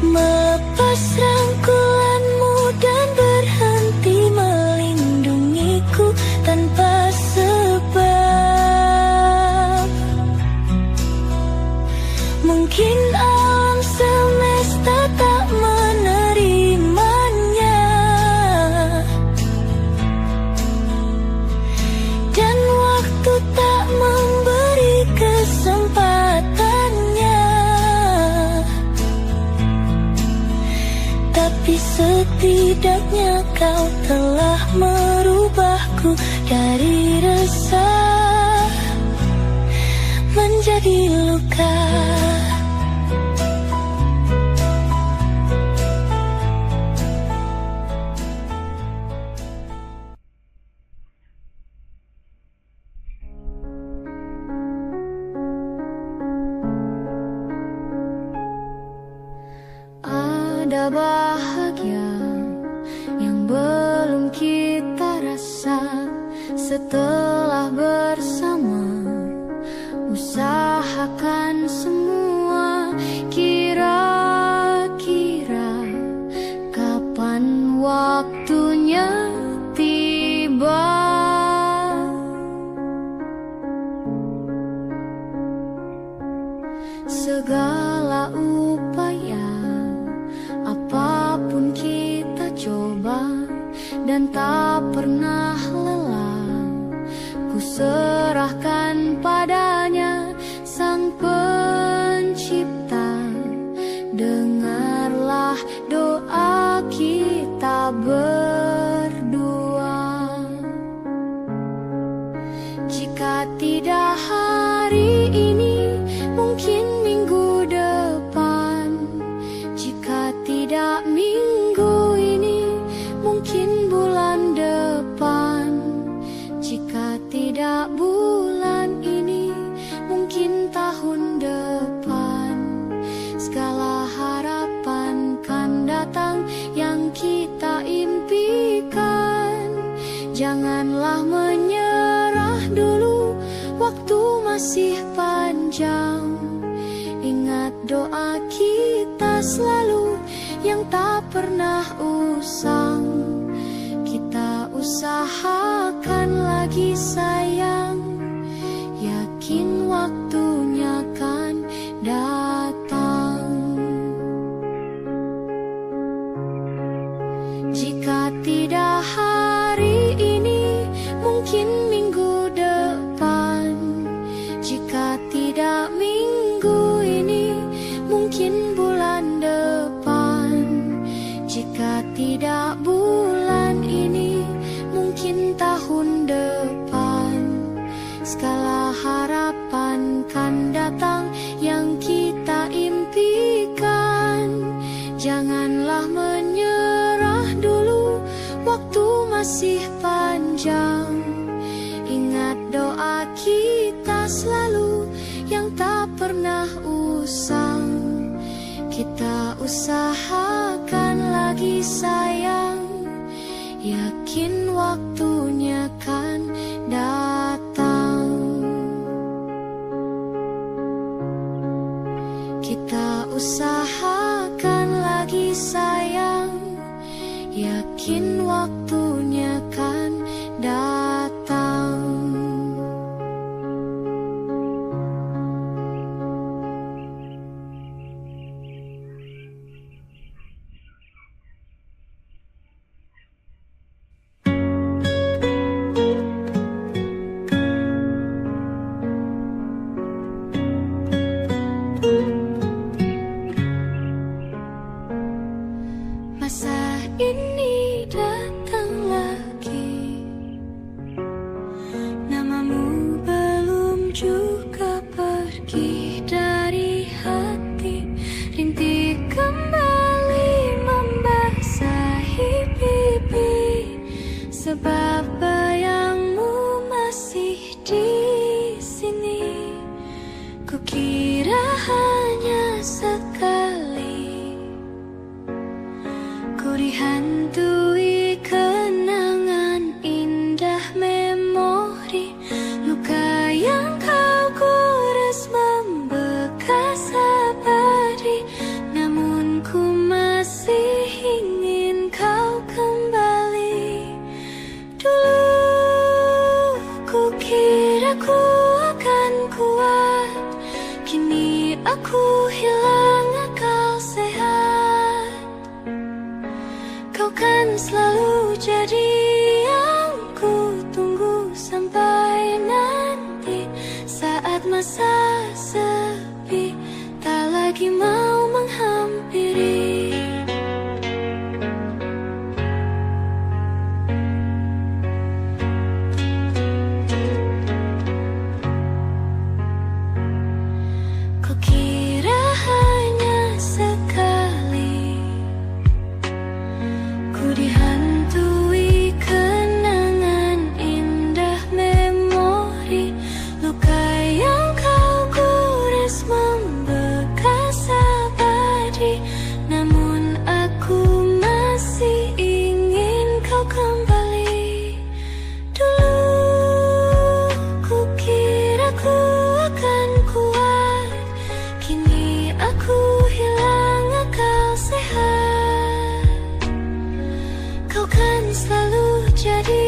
melepas rangkulanmu dan berhenti melindungiku tanpa sebab. Mungkin alam semesta tak menerimanya, dan waktu tak memberi kesempatannya. Tapi setidaknya kau telah merubahku dari resah menjadi luka. Ada bahagia yang belum kita rasa setelah bersama. Usahakan semua, kira-kira kapan waktunya tiba. Segala upaya apapun kita coba dan tak pernah lelah, ku serahkan padanya Sang Pencipta. Dengarlah doa kita berdua. Jika tidak hari ini, mungkin minggu depan. Jika tidak minggu ini, mungkin bulan depan. Jika tidak bulan ini, mungkin tahun depan. Segala harapan kan datang yang kita impikan. Janganlah menyerah dulu, waktu masih panjang. Ingat doa kita selalu yang tak pernah usang. Kita usahakan lagi sayang, yakin waktunya kan datang. mungkin minggu depan. Jika tidak minggu ini, mungkin bulan depan. Jika tidak bulan ini, mungkin tahun depan. Segala harapan kan datang yang kita impikan. Janganlah menyerah dulu, waktu masih panjang. Ingat doa kita selalu yang tak pernah usang. Kita usahakan lagi sayang, yakin waktunya kan datang. Kita usahakan lagi sayang, yakin waktunya kan datang. Masa ini datang lagi, namamu belum juga pergi dari hati. Rintik kembali membasahi pipi, sebab bayangmu masih di sini. Kukira hanya sekali ku dihantui kenangan indah memori. Luka yang kau gores membekas abadi, namun ku masih ingin kau kembali. Dulu ku kira ku akan kuat, kini aku hilang akal sehat. Kau kan selalu jadi yang ku tunggu sampai nanti. Saat masa sepi tak lagi mau menghampiri. Kukira hanya sekali ku dihantui kenangan indah memori. Luka yang kau gores membekas abadi, namun aku masih ingin kau kembali. Dulu ku kira ku akan kuat, kini aku hilang akal sehat. Kau kan selalu jadi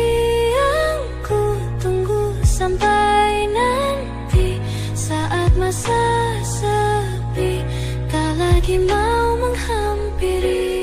yang ku tunggu sampai nanti. Saat masa sepi tak lagi mau menghampiri.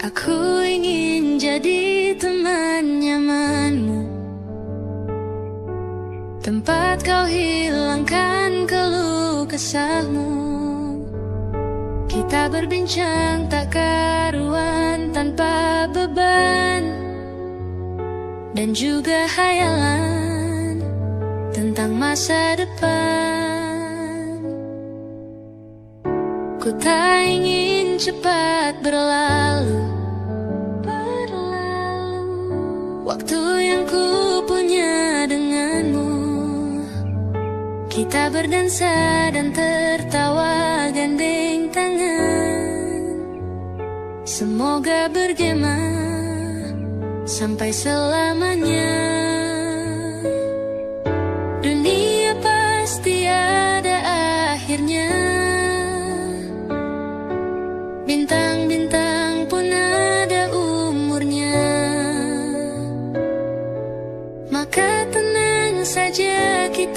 Aku ingin jadi teman nyamanmu, tempat kau hilangkan keluh kesahmu. Kita berbincang tak karuan tanpa beban, dan juga hayalan tentang masa depan. Ku tak ingin cepat berlalu waktu yang ku punya denganmu. Kita berdansa dan tertawa gandeng tangan. Semoga bergema sampai selamanya. Dunia pasti ada akhirnya,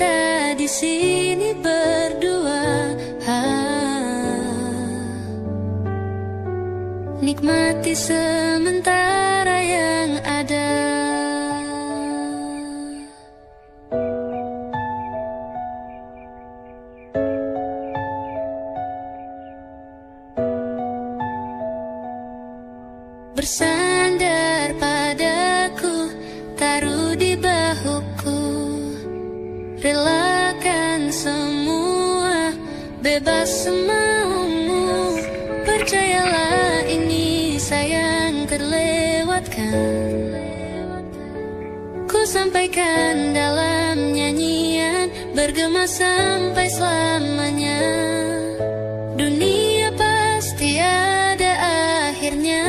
kita di sini berdua. Nikmati sementara yang ada. Bersandar padaku, taruh di bahuku, relakan semua, bebas semaumu. Percayalah ini sayang terlewatkan. Ku sampaikan dalam nyanyian, bergema sampai selamanya. Dunia pasti ada akhirnya.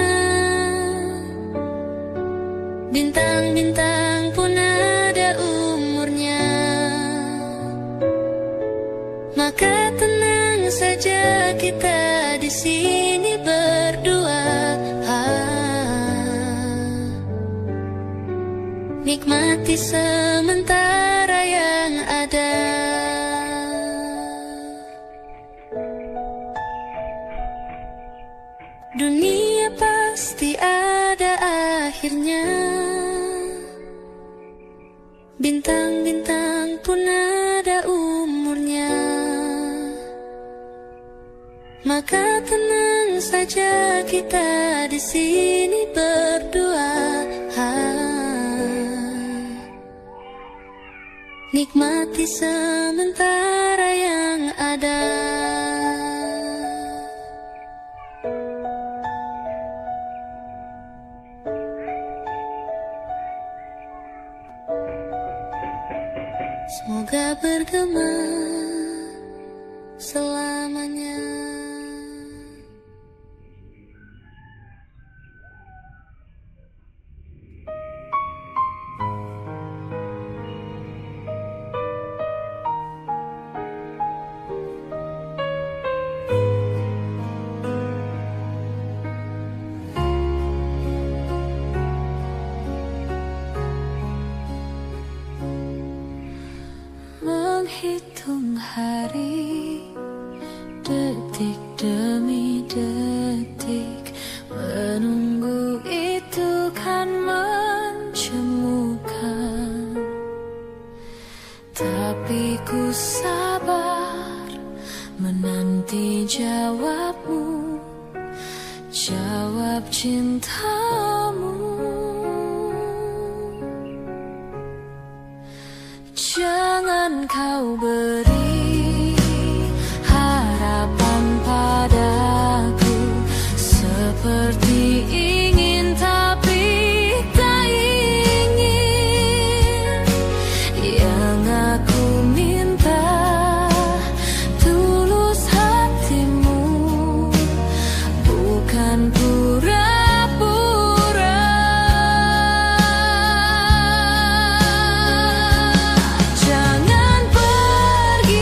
Bintang-bintang pun ada umurnya. Maka tenang saja kita di sini berdua. Nikmati sementara yang ada. Dunia pasti ada akhirnya. Bintang-bintang pun ada umurnya. Maka tenang saja kita di sini berdua. Nikmati sementara yang ada. Semoga bergema selamanya. Menghitung hari, detik demi detik, menunggu itu kan mencemukan. Tapi ku sabar menanti jawabmu, jawab cintamu. Jangan kau beri harapan padaku, seperti ingin tapi tak ingin. Yang aku minta tulus hatimu, bukan pura-pura. Jangan pergi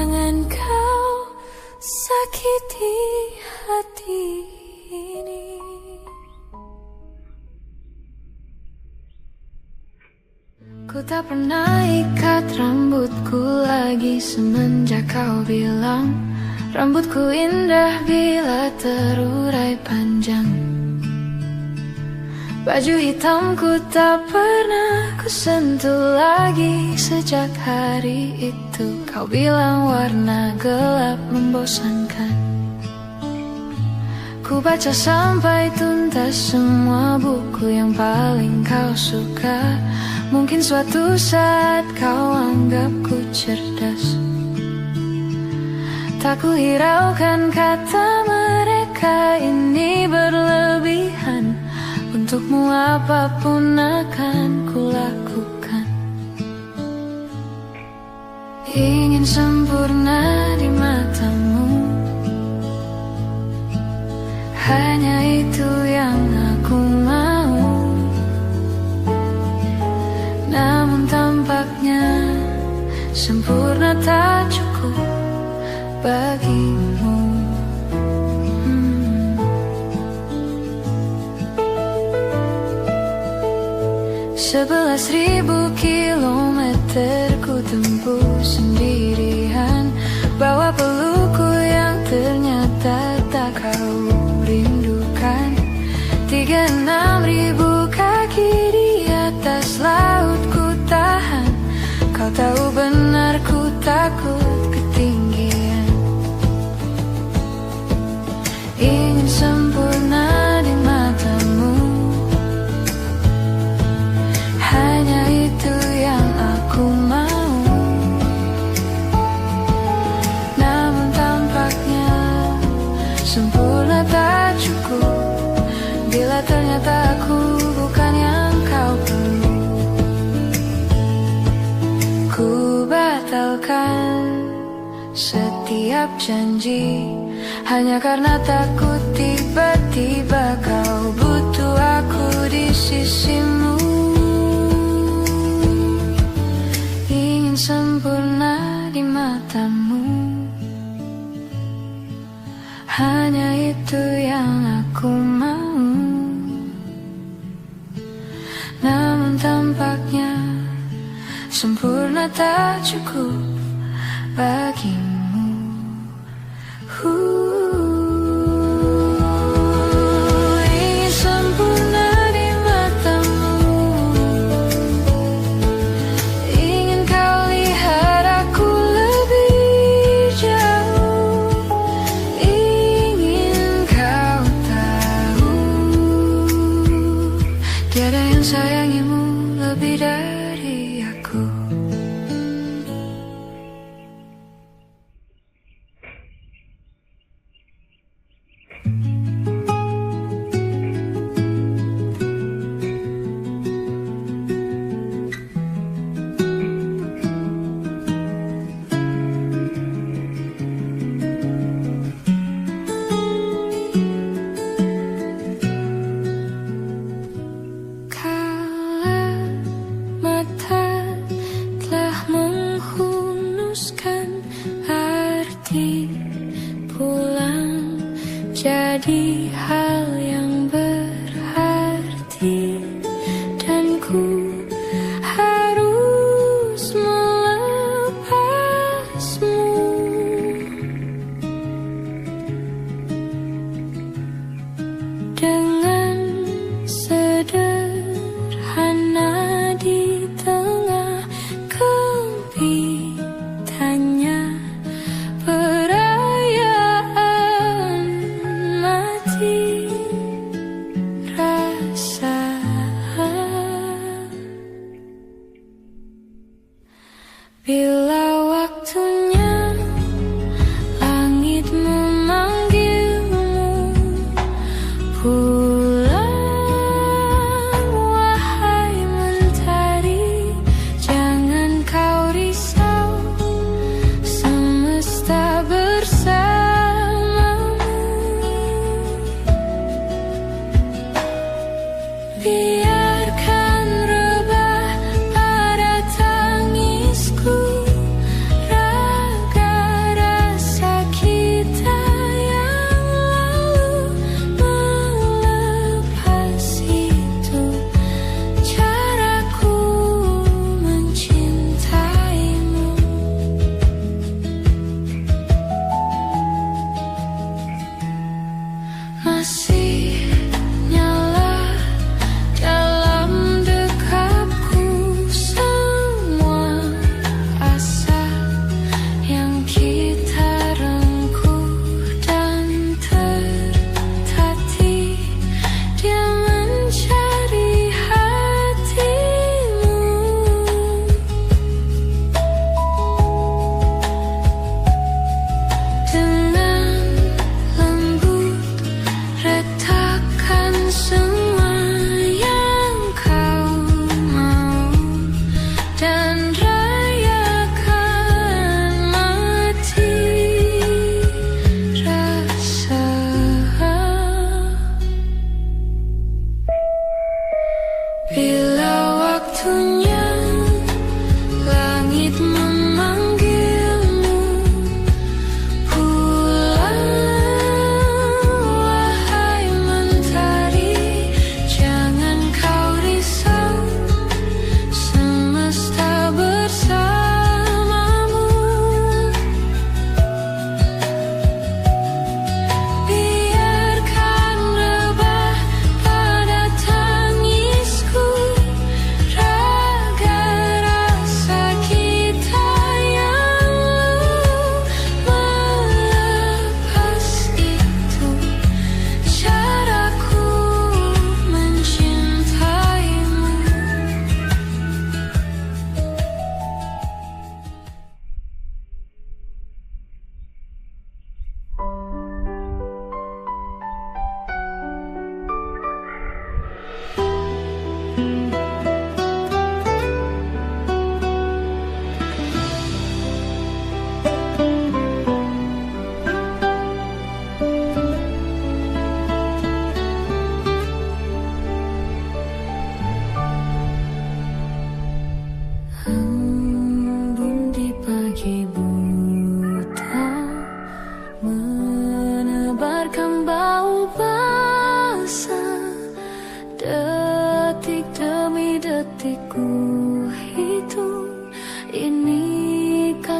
Jangan kau sakiti hati ini. Ku tak pernah ikat rambutku lagi semenjak kau bilang rambutku indah bila terurai panjang. Baju hitamku tak pernah ku sentuh lagi sejak hari itu. Kau bilang warna gelap membosankan. Ku baca sampai tuntas semua buku yang paling kau suka. Mungkin suatu saat kau anggapku cerdas. Tak ku hiraukan kata mereka ini berlebihan. Untukmu apapun akan ku lakukan. Ingin sempurna di matamu, hanya itu yang aku mau. Namun tampaknya sempurna tak cukup bagimu. 11.000 kilometer ku tempuh sendirian, bawa pelukku yang ternyata tak kau rindukan. 36.000 kaki di atas laut ku tahan. Kau tahu benar ku takut ketinggian. Ingin sempurna di matamu, hanya itu yang aku mau. Namun tampaknya sempurna tak cukup bila ternyata aku bukan yang kau perlu. Ku batalkan setiap janji hanya karena takut tiba-tiba kau butuh aku di sisimu. Ingin sempurna di matamu, hanya itu yang aku mau. Namun tampaknya sempurna tak cukup bagimu. Ingin sempurna di matamu, ingin kau lihat aku lebih jauh, ingin kau tahu tiada yang sayangimu lebih dari aku. Jadi hal yang berarti, dan ku harus melepasmu. Dengan sederhana di tengah kempitannya perayaan mati.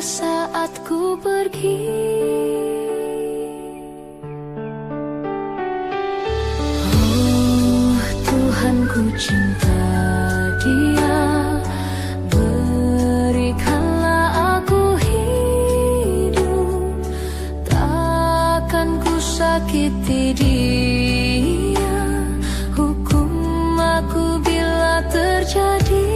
saat ku pergi. Oh Tuhan, ku cinta dia, berikanlah aku hidup, takkan ku sakiti dia, hukum aku bila terjadi.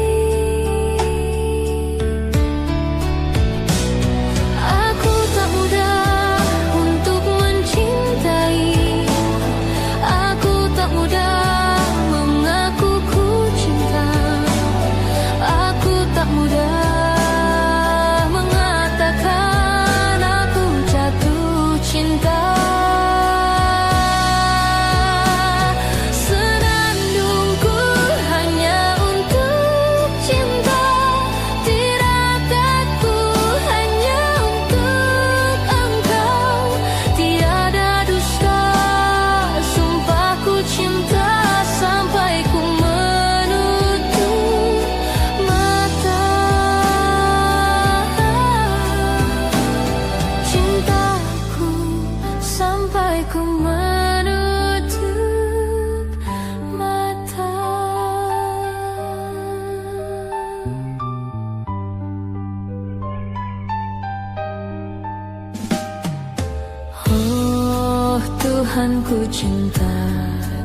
Tuhan, ku cinta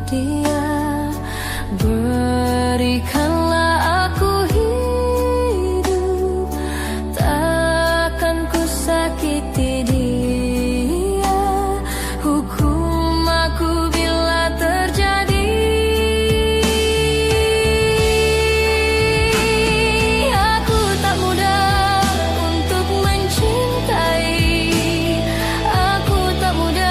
dia, berikanlah aku hidup, takkan ku sakiti dia, hukum aku bila terjadi. Aku tak mudah untuk mencintai, aku tak mudah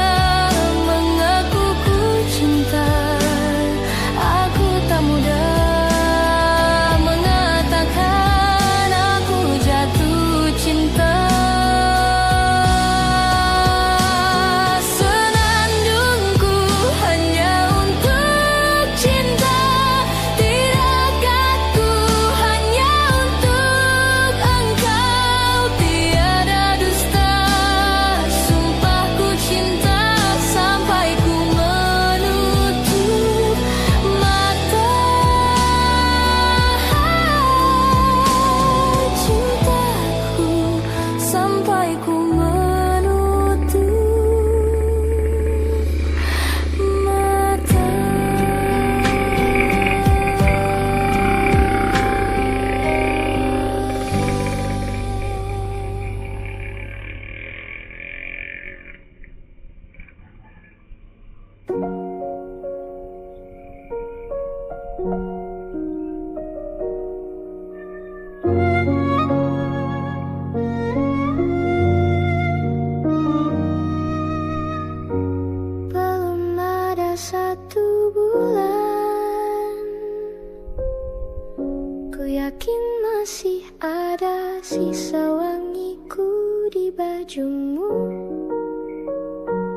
masih ada sisa wangiku di bajumu.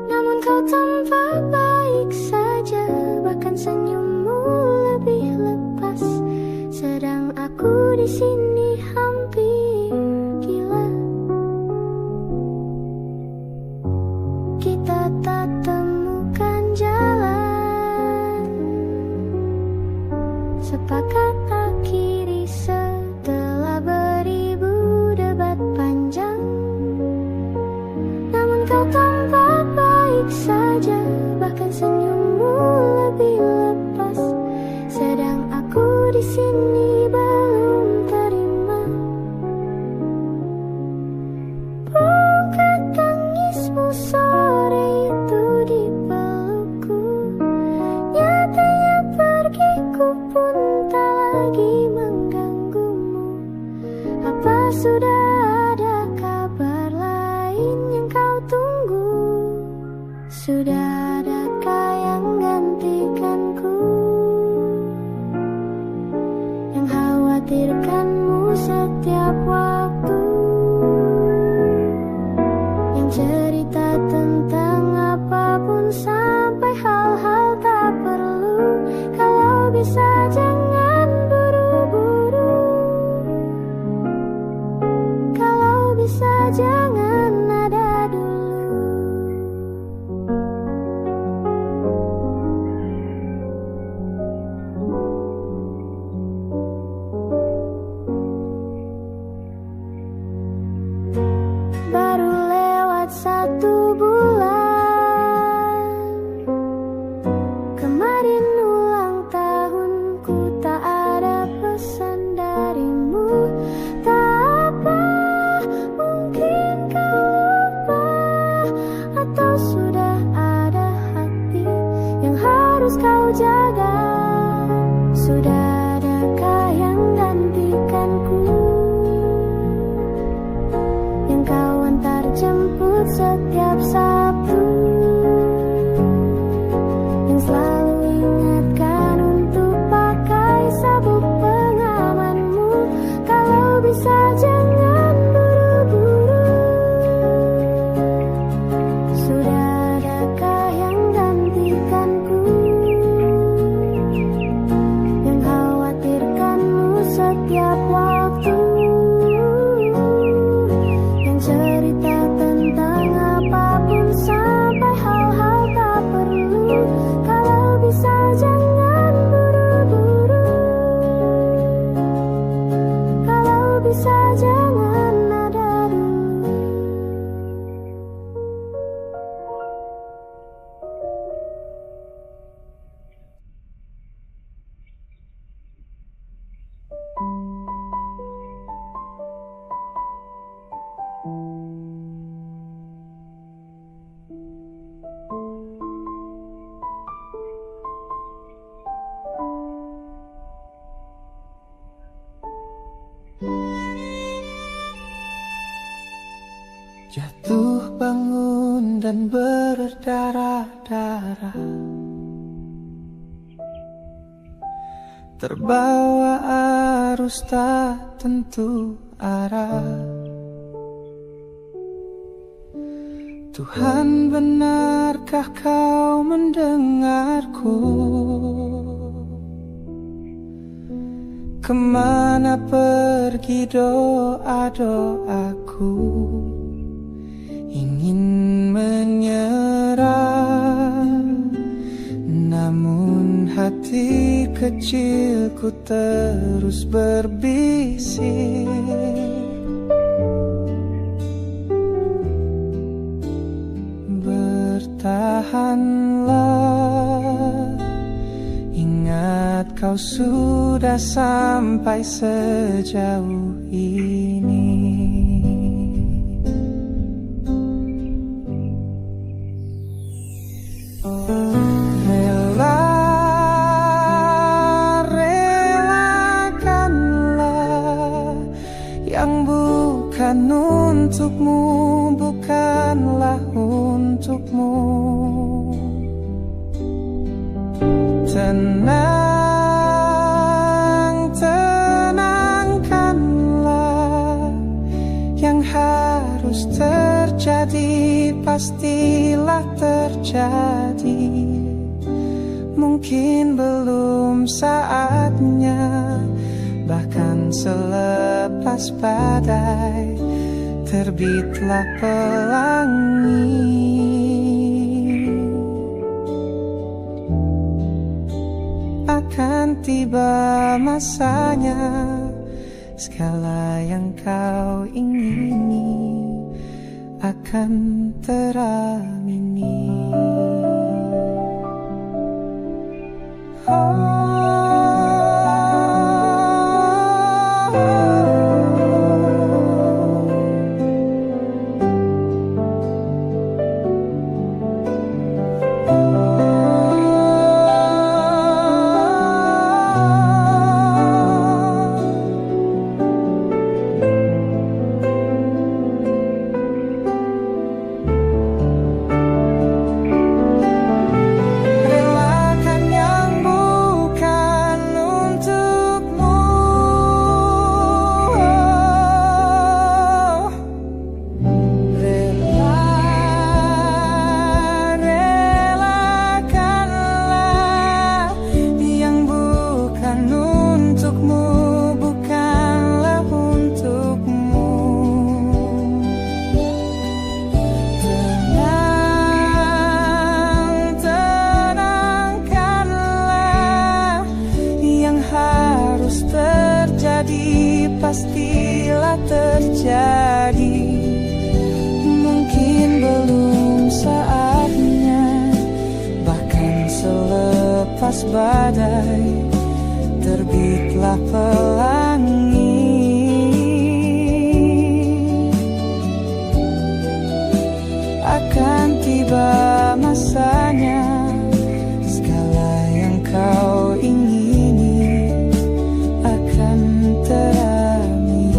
Namun kau tampak baik saja, bahkan senyummu lebih lepas. Sedang aku di sini hampir gila. Kita tak temukan jalan, sepakat akhiri setelah beribu debat panjang. Namun kau tampak baik saja, bahkan senyummu lebih lepas. Sedang aku di sini belum terima. Bukan tangismu sore itu di pelukku, nyatanya pergiku pun tak lagi mengganggumu. Apa sudah ada kabar lain yang kau tunggu? Sudah adakah yang gantikanku, yang khawatirkanmu setiap waktu, yang cerita tentang apapun sampai hal-hal tak perlu. Kalau bisa jangan buru-buru, kalau bisa 1 bulan. Kemarin ulang tahunku, tak ada pesan darimu. Tak apa, mungkin kau lupa, atau sudah ada hati yang harus kau jaga. Sudah adakah yang gantikanku, yang kau antar jemput setiap Sabtu, yang selalu ingatkan untuk pakai sabuk pengamanmu. Kalau bisa jangan buru-buru. Sudah adakah yang gantikanku, yang khawatirkanmu setiap waktu, yang cerita tentang apapun sampai hal-hal tak perlu. Kalau bisa jangan buru-buru. Kalau bisa jangan ada dulu. Jatuh bangun dan berdarah-darah, terbawa arus tak tentu arah. Tuhan, benarkah kau mendengarku? Kemana pergi doa-doaku? Ingin menyerah, namun hati kecilku terus berbisik. Bertahanlah, ingat kau sudah sampai sejauh ini. Relakanlah yang bukan untukmu, bukanlah untukmu. Tenang, tenangkanlah, yang harus terjadi pastilah terjadi. Mungkin belum saatnya, bahkan selepas badai terbitlah pelangi. Akan tiba masanya, segala yang kau ingini akan teramini. Relakan yang badai, terbitlah pelangi. Akan tiba masanya, segala yang kau ingini akan teramini.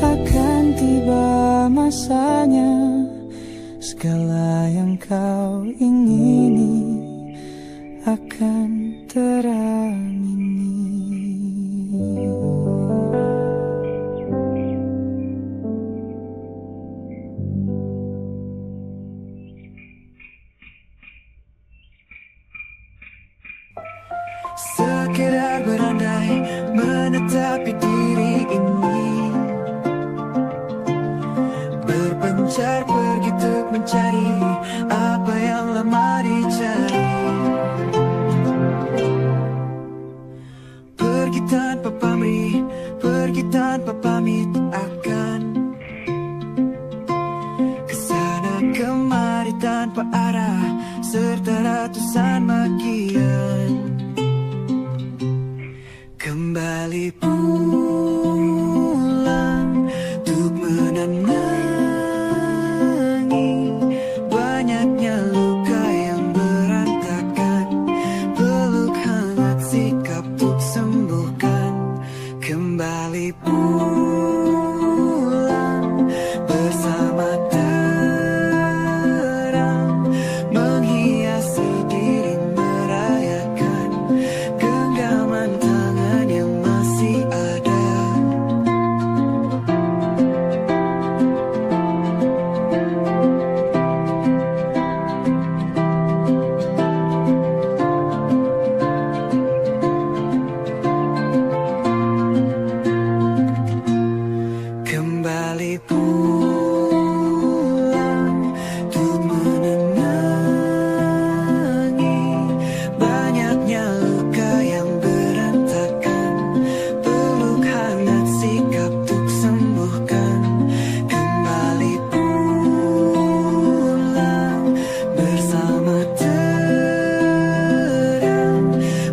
Akan tiba masanya, segala yang kau ingini akan teramini. Sekedar berandai menetapi diri ini, berpencar pergi untuk mencari apa yang lama dicari. Pergi tanpa pamrih, pergi tanpa pamit, akan kesana kemari tanpa arah, serta ratusan makian. Kembali pulang untuk menenangi banyaknya luka yang berantakan, peluk hangat sikap untuk sembuhkan. Kembali pulang bersama terang, menghiasi diri merayakan genggaman tangan yang masih ada. Kembali pulang untuk menenangi banyaknya luka yang berantakan, peluk hangat sikap untuk sembuhkan. Kembali pulang bersama terang,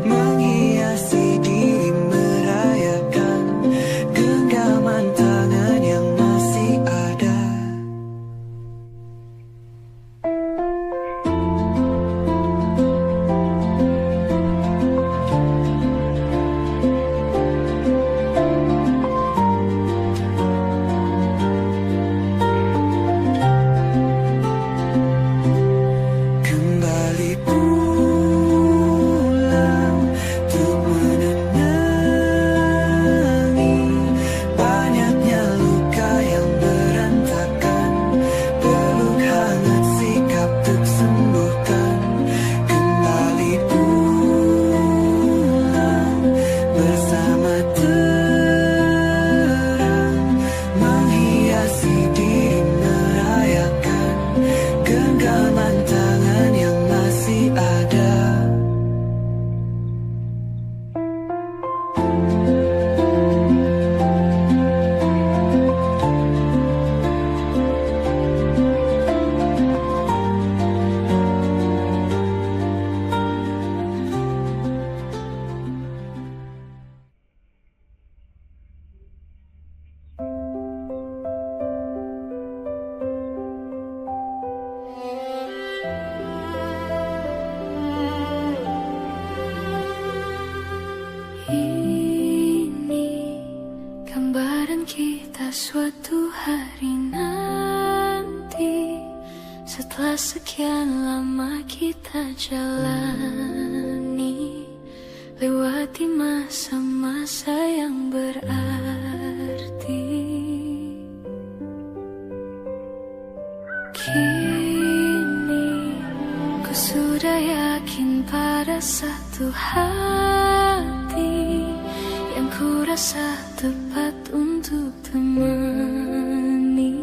menghiasi diri merayakan genggaman tangan yang masih ada. Kembali pulang untuk menenangi banyaknya luka yang berantakan, peluk hangat sikap untuk sembuhkan. Kembali pulang bersama terang, menghiasi diri merayakan genggaman tangan yang masih ada. Ini gambaran kita suatu hari nanti, setelah sekian lama kita jalani, lewati masa-masa yang berarti. Kini ku sudah yakin pada satu hati yang ku rasa tepat untuk temani.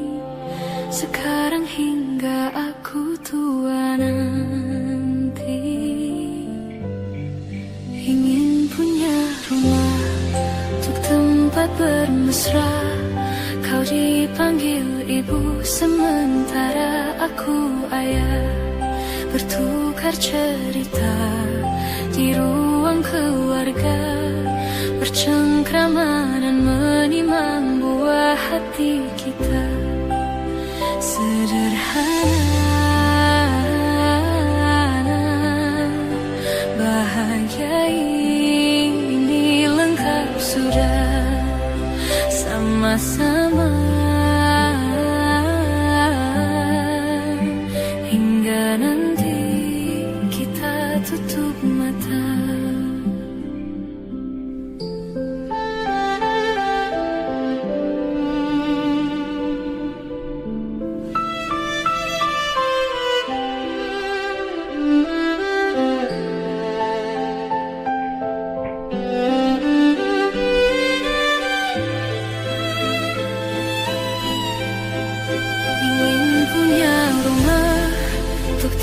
Sekarang hingga aku tua nanti, ingin punya rumah untuk tempat bermesra. Kau dipanggil ibu sementara aku ayah, bertukar cerita di ruang keluarga, bercengkrama dan menimang buah hati kita. Sederhana, bahagia ini lengkap sudah sama-sama, hingga nanti kita tutup mata.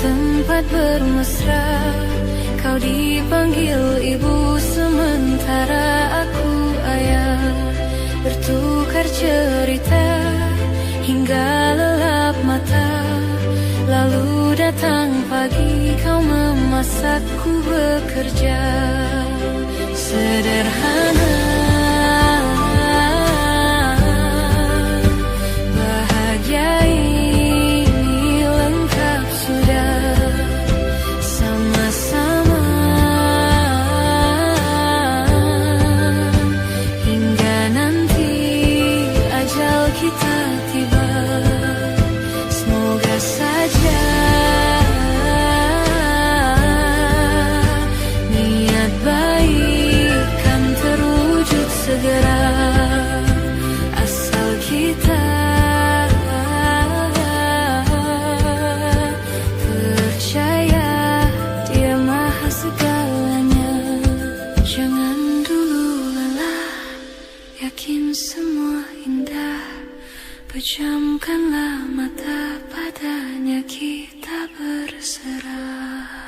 Tempat bermesra, kau dipanggil ibu sementara aku ayah, bertukar cerita hingga lelap mata. Lalu datang pagi, kau memasakku bekerja. Sederhana, bahagia ini lengkap sudah sama-sama, hingga nanti ajal kita tiba. Semoga saja niat baik kan terwujud segera, asal kita percaya Dia maha segalanya. Jangan dulu lelah, yakin semua indah, pejamkanlah mata, padanya kita berserah.